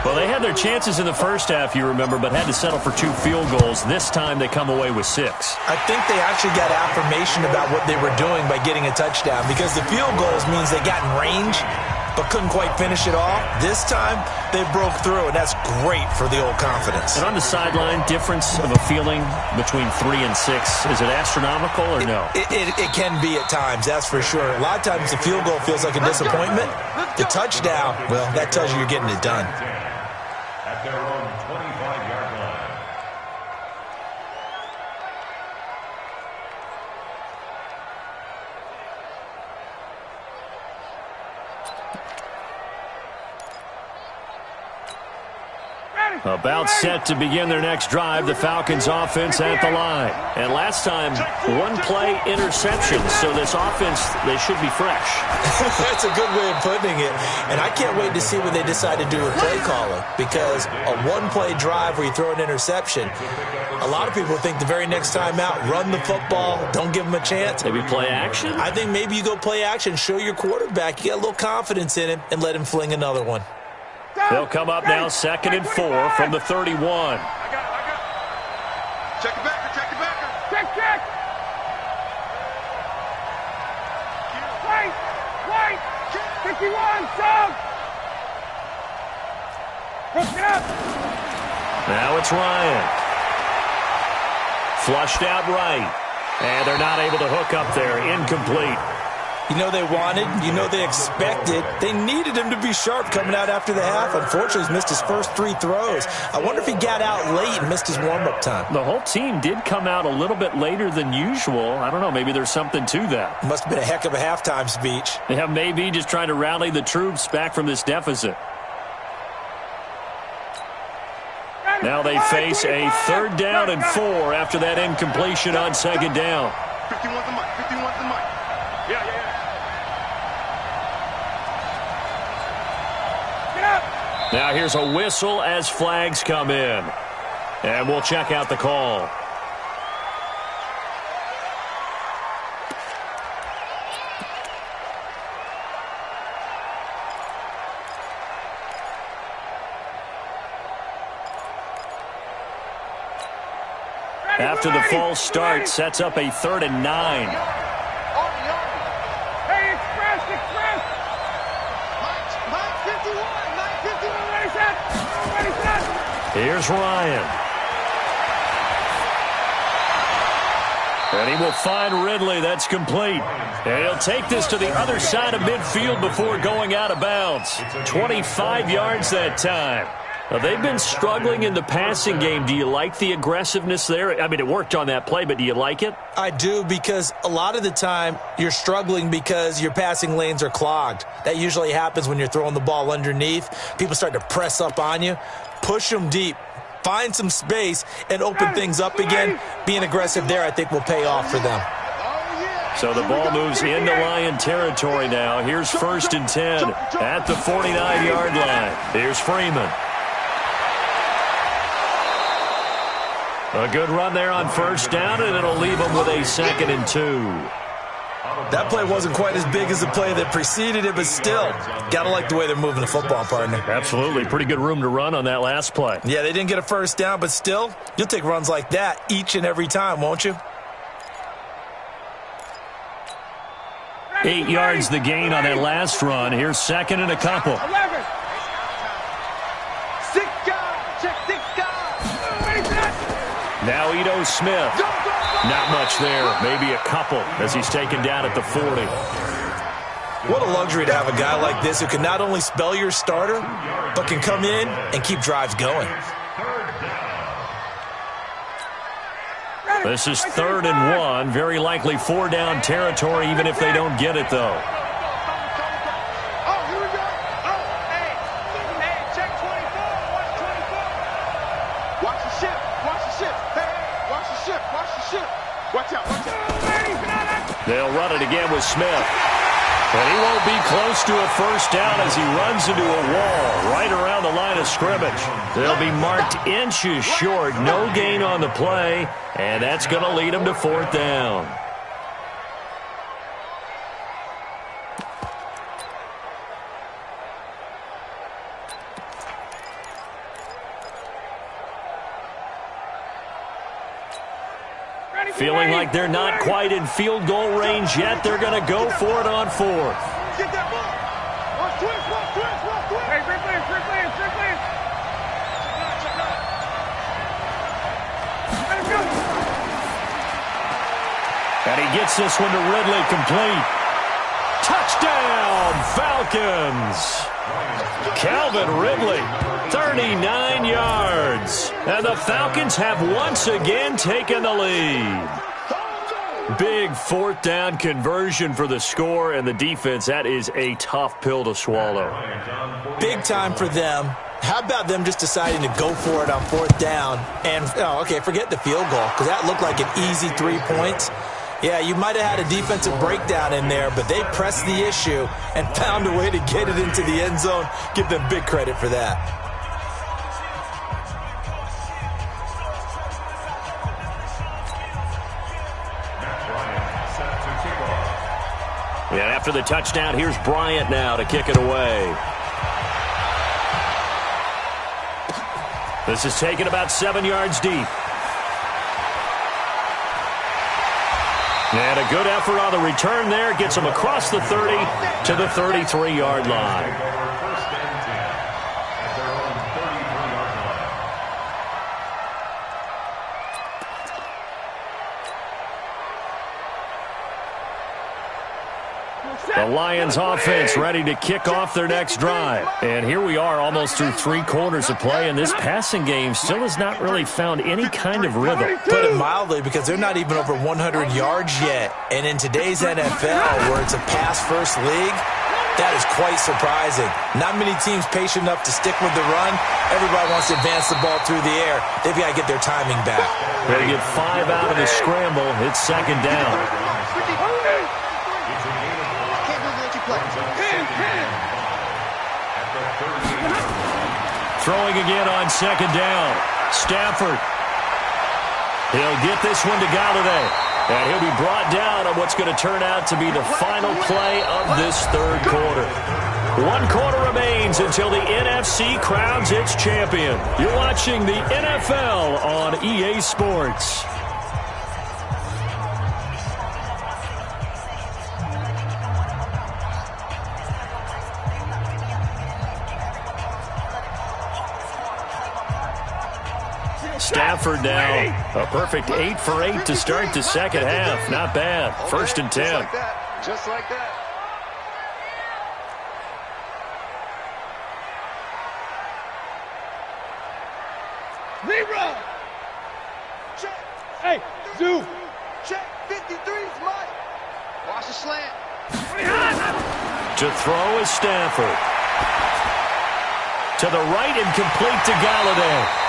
Well, they had their chances in the first half, you remember, but had to settle for 2 field goals. This time they come away with 6. I think they actually got affirmation about what they were doing by getting a touchdown because the field goals means they got in range but couldn't quite finish it off. This time, they broke through, and that's great for the old confidence. And on the sideline, difference of a feeling between 3 and 6, is it astronomical or no? It can be at times, that's for sure. A lot of times the field goal feels like a disappointment. The touchdown, well, that tells you you're getting it done. At their own 25-yard line. About set to begin their next drive, the Falcons offense at the line. And last time, 1-play interception, so this offense, they should be fresh. That's a good way of putting it. And I can't wait to see what they decide to do with play calling because a 1-play drive where you throw an interception, a lot of people think the very next time out, run the football, don't give them a chance. Maybe play action? I think maybe you go play action, show your quarterback, you got a little confidence in him, and let him fling another one. They'll come up now 2nd and 4 from the 31. I got it. Check it back. Check. Wait. 51, sub. Hook it up. Now it's Ryan. Flushed out right. And they're not able to hook up there. Incomplete. You know they wanted, you know they expected. They needed him to be sharp coming out after the half. Unfortunately, he's missed his first 3 throws. I wonder if he got out late and missed his warm-up time. The whole team did come out a little bit later than usual. I don't know, maybe there's something to that. Must have been a heck of a halftime speech. Yeah, maybe just trying to rally the troops back from this deficit. Now they face a 3rd down and 4 after that incompletion on 2nd down. 51's the mic. 51's the mic. Yeah. Now here's a whistle as flags come in. And we'll check out the call. After the false start, sets up a 3rd and 9. Hey, express! Mike 51, ready, set! Here's Ryan. And he will find Ridley. That's complete. And he'll take this to the other side of midfield before going out of bounds. 25 yards that time. Now, they've been struggling in the passing game. Do you like the aggressiveness there? I mean, it worked on that play, but do you like it? I do, because a lot of the time you're struggling because your passing lanes are clogged. That usually happens when you're throwing the ball underneath. People start to press up on you. Push them deep. Find some space and open things up again. Being aggressive there, I think, will pay off for them. So the ball moves into Lion territory now. Here's 1st and 10 at the 49-yard line. Here's Freeman. A good run there on 1st down, and it'll leave them with a 2nd and 2. That play wasn't quite as big as the play that preceded it, but still, got to like the way they're moving the football, partner. Absolutely. Pretty good room to run on that last play. Yeah, they didn't get a 1st down, but still, you'll take runs like that each and every time, won't you? 8 yards the gain on that last run. Here's 2nd and a couple. 11. 6 guys. Check 6 guys. Now Ito Smith. Not much there. Maybe a couple as he's taken down at the 40. What a luxury to have a guy like this who can not only spell your starter, but can come in and keep drives going. This is 3rd and 1. Very likely 4-down territory, even if they don't get it, though. They'll run it again with Smith. And he won't be close to a 1st down as he runs into a wall right around the line of scrimmage. They'll be marked inches short. No gain on the play, and that's going to lead them to 4th down. Feeling like they're not quite in field goal range yet. They're going to go for it on 4th. Get that ball. Watch twist. Hey, free play. Let him go. And he gets this one to Ridley, complete. Touchdown, Falcons. Calvin Ridley, 39 yards. And the Falcons have once again taken the lead. Big 4th down conversion for the score, and the defense, that is a tough pill to swallow. Big time for them. How about them just deciding to go for it on 4th down? And, forget the field goal, because that looked like an easy 3 points. Yeah, you might have had a defensive breakdown in there, but they pressed the issue and found a way to get it into the end zone. Give them big credit for that. And after the touchdown, here's Bryant now to kick it away. This is taken about 7 yards deep. And a good effort on the return there. Gets him across the 30 to the 33-yard line. The Lions offense ready to kick off their next drive. And here we are almost through 3 quarters of play, and this passing game still has not really found any kind of rhythm. Put it mildly, because they're not even over 100 yards yet. And in today's NFL, where it's a pass-first league, that is quite surprising. Not many teams patient enough to stick with the run. Everybody wants to advance the ball through the air. They've got to get their timing back. They get 5 out of the scramble. It's 2nd down. Throwing again on second down. Stafford. He'll get this one to Galladay. And he'll be brought down on what's going to turn out to be the final play of this third quarter. 1 quarter remains until the NFC crowns its champion. You're watching the NFL on EA Sports. Stafford now, a perfect 8 for 8 to start the second half. Not bad. 1st and 10. Just like that. Just like that. Zebra! Check. Hey, Zoo! Check. 53's Mike. Watch the slant. To throw is Stafford. To the right and complete to Galladay.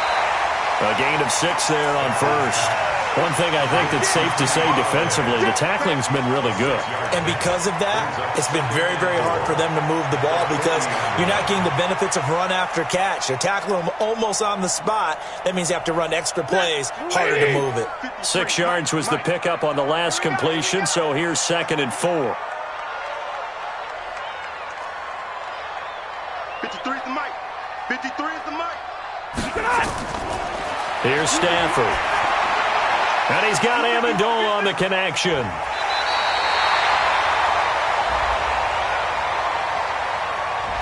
A gain of 6 there on first. One thing I think that's safe to say defensively, the tackling's been really good. And because of that, it's been very, very hard for them to move the ball because you're not getting the benefits of run after catch. They're tackling them almost on the spot. That means you have to run extra plays, harder to move it. 6 yards was the pickup on the last completion, so here's 2nd and 4. 53 is the mic. 53 is the mic. Here's Stafford. And he's got Amendola on the connection.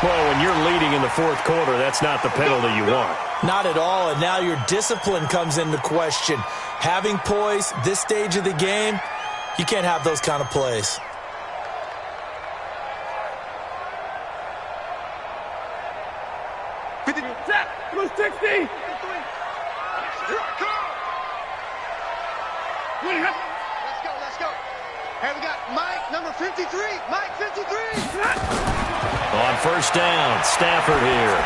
Well, when you're leading in the 4th quarter, that's not the penalty you want. Not at all, and now your discipline comes into question. Having poise this stage of the game, you can't have those kind of plays. Set! 60! Let's go. Hey, we got Mike, number 53. Mike, 53. On 1st down, Stafford here.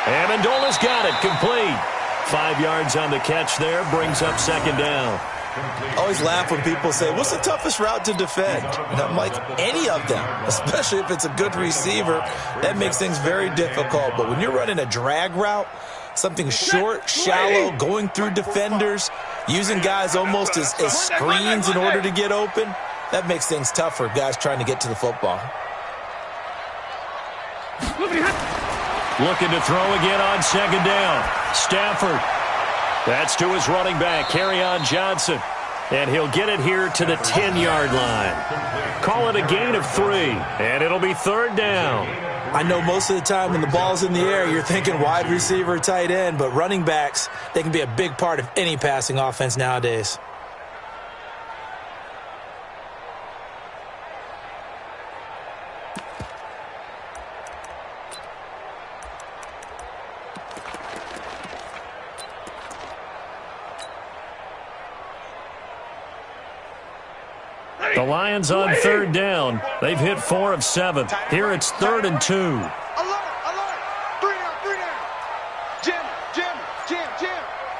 Amendola's got it, complete. 5 yards on the catch there, brings up 2nd down. I always laugh when people say, what's the toughest route to defend? And I'm like, any of them, especially if it's a good receiver. That makes things very difficult. But when you're running a drag route, something short, shallow, going through defenders, using guys almost as screens in order to get open, that makes things tough for guys trying to get to the football. Looking to throw again on 2nd down. Stafford. That's to his running back, Kerryon Johnson. And he'll get it here to the 10-yard line. Call it a gain of 3, and it'll be 3rd down. I know most of the time when the ball's in the air, you're thinking wide receiver, tight end, but running backs, they can be a big part of any passing offense nowadays. The Lions on 3rd down. They've hit 4 of 7. Here it's 3rd and 2. Alert. 3 down. Jim.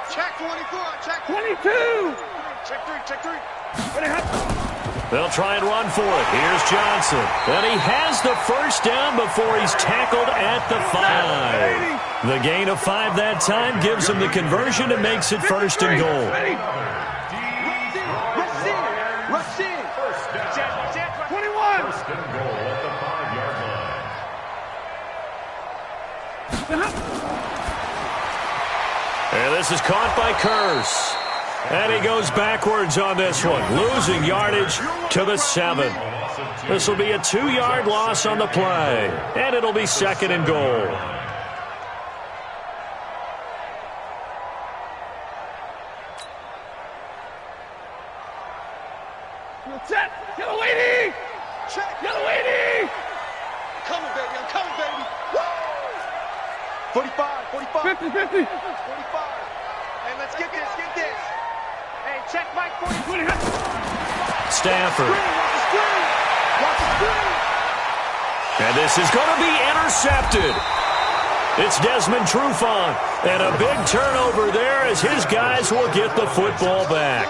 Check 24. Check 22. Check 3. They'll try and run for it. Here's Johnson. And he has the 1st down before he's tackled at the 5. The gain of 5 that time gives him the conversion and makes it 1st and goal. Rush in. 21. 1st and goal at the 5-yard line. And this is caught by Curse. And he goes backwards on this one, losing yardage to the 7. This will be a 2-yard loss on the play, and it'll be 2nd and goal. Set! Yellow lady! Check. Yellow lady! I'm coming, baby. Woo! 45. 50. 45. Hey, let's get this. Hey, check Mike 40. Stafford. Watch the screen. And this is going to be intercepted. It's Desmond Trufant. And a big turnover there as his guys will get the football back.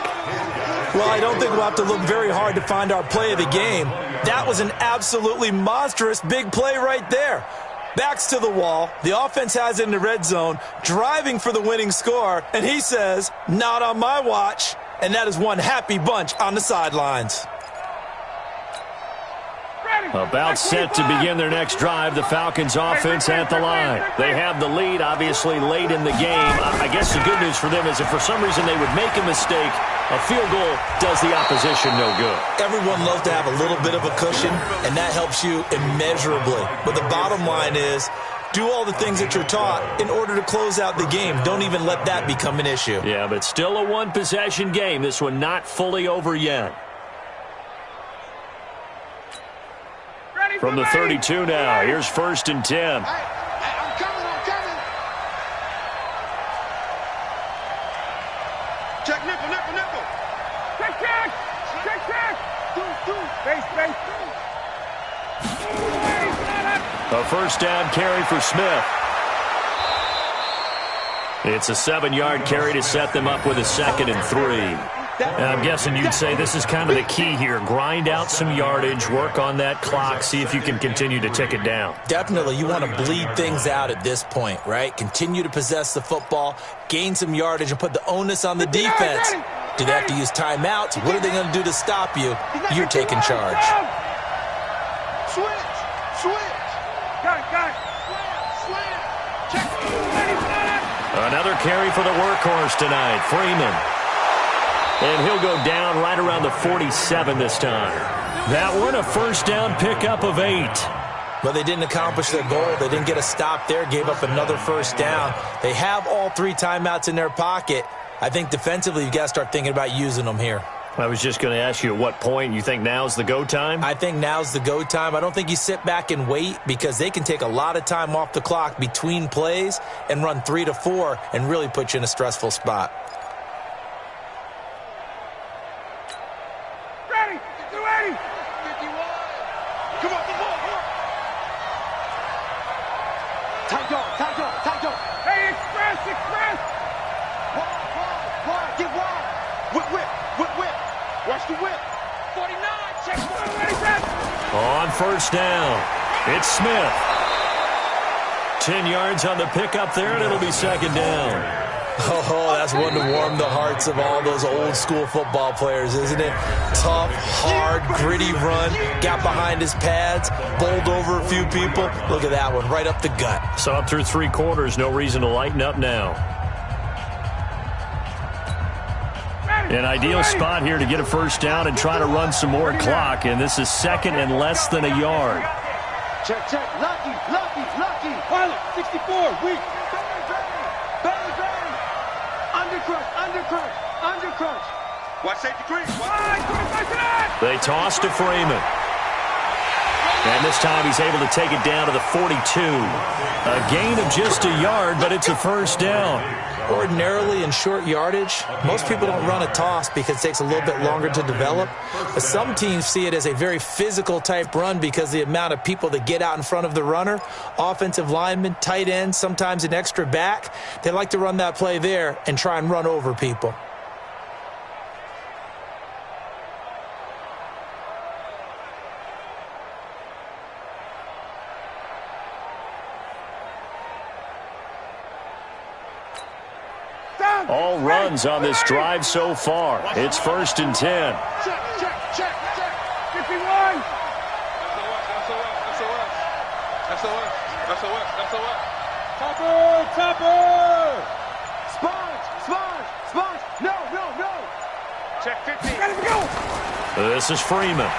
Well, I don't think we'll have to look very hard to find our play of the game. That was an absolutely monstrous big play right there. Backs to the wall. The offense has it in the red zone, driving for the winning score, and he says, not on my watch. And that is one happy bunch on the sidelines. About set to begin their next drive, the Falcons offense at the line. They have the lead, obviously, late in the game. I guess the good news for them is if for some reason they would make a mistake, a field goal does the opposition no good. Everyone loves to have a little bit of a cushion, and that helps you immeasurably. But the bottom line is, do all the things that you're taught in order to close out the game. Don't even let that become an issue. Yeah, but still a one-possession game. This one not fully over yet. From the 32 now, here's 1st and 10. I'm coming. Check nipple. Check. Base. A first down carry for Smith. It's a 7-yard carry to set them up with a 2nd and 3. And I'm guessing you'd say this is kind of the key here. Grind out some yardage, work on that clock, see if you can continue to tick it down. Definitely, you want to bleed things out at this point, right? Continue to possess the football, gain some yardage, and put the onus on the defense. Do they have to use timeouts? What are they going to do to stop you? You're taking charge. Switch. Got it. Slam. Check. Another carry for the workhorse tonight, Freeman. And he'll go down right around the 47 this time. That one, a first down pickup of 8. But they didn't accomplish their goal. They didn't get a stop there, gave up another first down. They have all 3 timeouts in their pocket. I think defensively you've got to start thinking about using them here. I was just going to ask you at what point you think now's the go time? I think now's the go time. I don't think you sit back and wait because they can take a lot of time off the clock between plays and run 3 to 4 and really put you in a stressful spot. Hey, express. Wide. Get wide. Whip. Watch the whip. 49. Check. On first down, it's Smith. 10 yards on the pickup there, and it'll be 2nd down. Oh, that's one to warm the hearts of all those old-school football players, isn't it? Tough, hard, gritty run, got behind his pads, bowled over a few people. Look at that one, right up the gut. So up through 3 quarters, no reason to lighten up now. An ideal spot here to get a first down and try to run some more clock, and this is 2nd and less than a yard. Check. Lucky. Pilot, 64, weak. Bang. Undercrunch. Watch safety creep. They toss to Freeman. And this time he's able to take it down to the 42. A gain of just a yard, but it's a first down. Ordinarily in short yardage, most people don't run a toss because it takes a little bit longer to develop. But some teams see it as a very physical type run because the amount of people that get out in front of the runner, offensive linemen, tight ends, sometimes an extra back, they like to run that play there and try and run over people. All runs on this drive so far. It's 1st and 10. Check. 51. SOS. Topper. Sponge. No. Check 50. Ready to go. This is Freeman.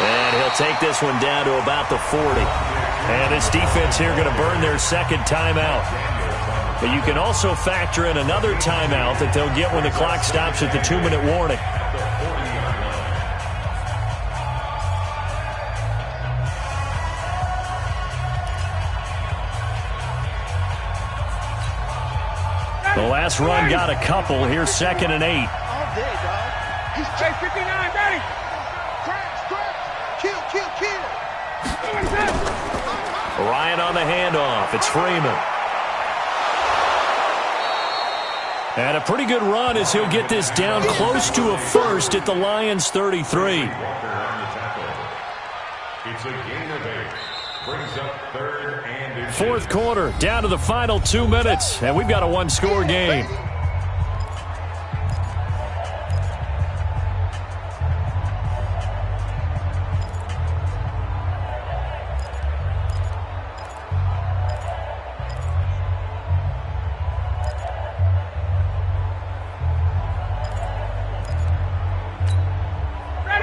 And he'll take this one down to about the 40. And his defense here going to burn their 2nd timeout. But you can also factor in another timeout that they'll get when the clock stops at the 2-minute warning. The last run got a couple. Here's 2nd and 8. All day, dog. He's Hey, 59, ready. Crash. Kill. Ryan on the handoff. It's Freeman. And a pretty good run as he'll get this down close to a first at the Lions' 33. It's a gain of 8. Brings up third and Fourth quarter, down to the final 2 minutes, and we've got a one-score game.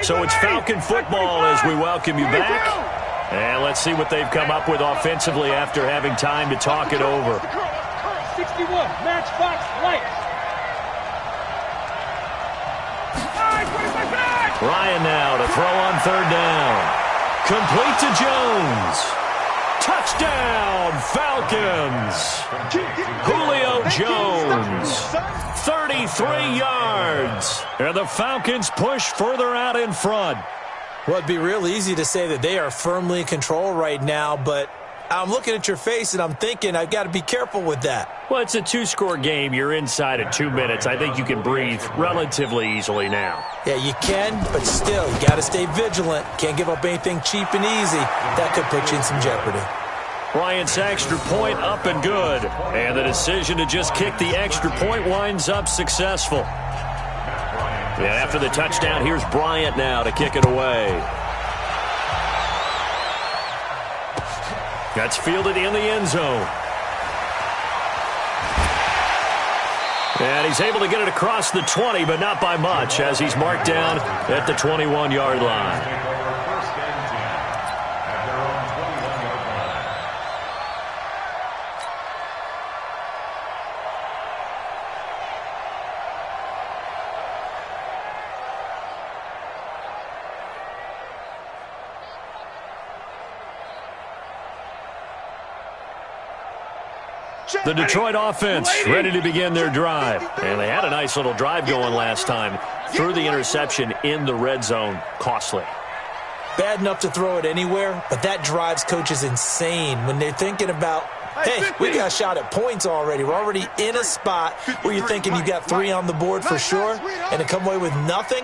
So it's Falcon football as we welcome you back. And let's see what they've come up with offensively after having time to talk it over. 61, Matchbox Lights. Ryan now to throw on third down. Complete to Jones. Touchdown, Falcons. Julio Jones. 33 yards. And the Falcons push further out in front. Well, it'd be real easy to say that they are firmly in control right now, but I'm looking at your face and I'm thinking I've got to be careful with that. Well, it's a two-score game. You're inside at 2 minutes. I think you can breathe relatively easily now. Yeah, you can, but still, you got to stay vigilant. Can't give up anything cheap and easy. That could put you in some jeopardy. Bryant's extra point up and good. And the decision to just kick the extra point winds up successful. And after the touchdown, here's Bryant now to kick it away. That's fielded in the end zone. And he's able to get it across the 20, but not by much, as he's marked down at the 21-yard line. The Detroit offense ready to begin their drive. And they had a nice little drive going last time. Threw the interception in the red zone. Costly. Bad enough to throw it anywhere, but that drives coaches insane when they're thinking about, hey, we got a shot at points already. We're already in a spot where you're thinking you got 3 on the board for sure, and to come away with nothing,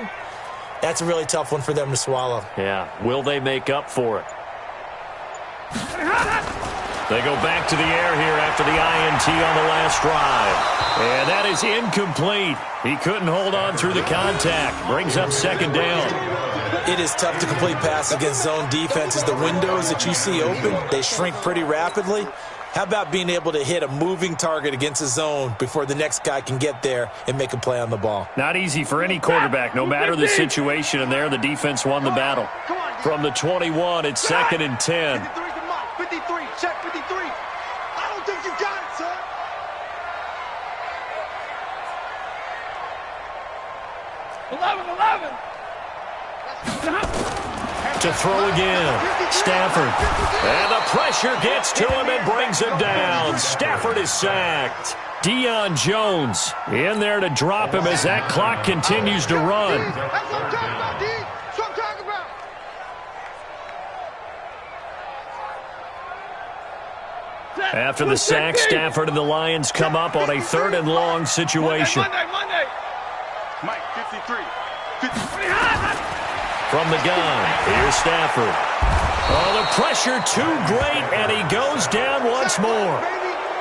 that's a really tough one for them to swallow. Yeah. Will they make up for it? They go back to the air here after the INT on the last drive. And that is incomplete. He couldn't hold on through the contact. Brings up second down. It is tough to complete passes against zone defenses. The windows that you see open, they shrink pretty rapidly. How about being able to hit a moving target against a zone before the next guy can get there and make a play on the ball? Not easy for any quarterback, no matter the situation. And there, the defense won the battle. From the 21, it's 2nd and 10. 53, check 53. I don't think you got it, son. To throw again. Stafford. And the pressure gets to him and brings him down. Stafford is sacked. Deion Jones in there to drop him as that clock continues to run. That's what I'm talking about, D. That's what I'm talking about. After the sack, Stafford and the Lions come up on a 3rd and long situation. Monday. Mike, 53. From the gun, here's Stafford. Oh, the pressure too great, and he goes down once more.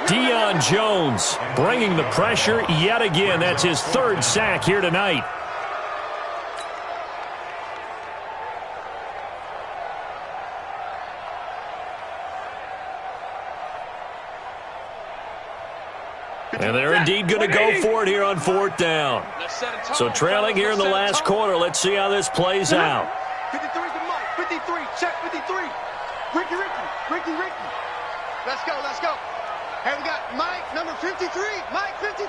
Deion Jones bringing the pressure yet again. That's his 3rd sack here tonight. And they're indeed going to go for it here on 4th down. So trailing here in the last quarter. Let's see how this plays out. 53 to Mike. 53. Check 53. Ricky. Let's go. Hey, we got Mike, number 53. Mike, 53.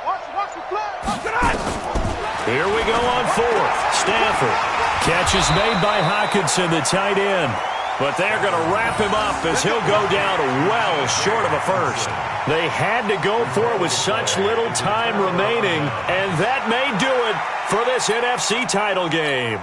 Watch the flag. Here we go on 4th. Stafford. Catch is made by Hockenson, the tight end. But they're going to wrap him up as he'll go down well short of a first. They had to go for it with such little time remaining, and that may do it for this NFC title game.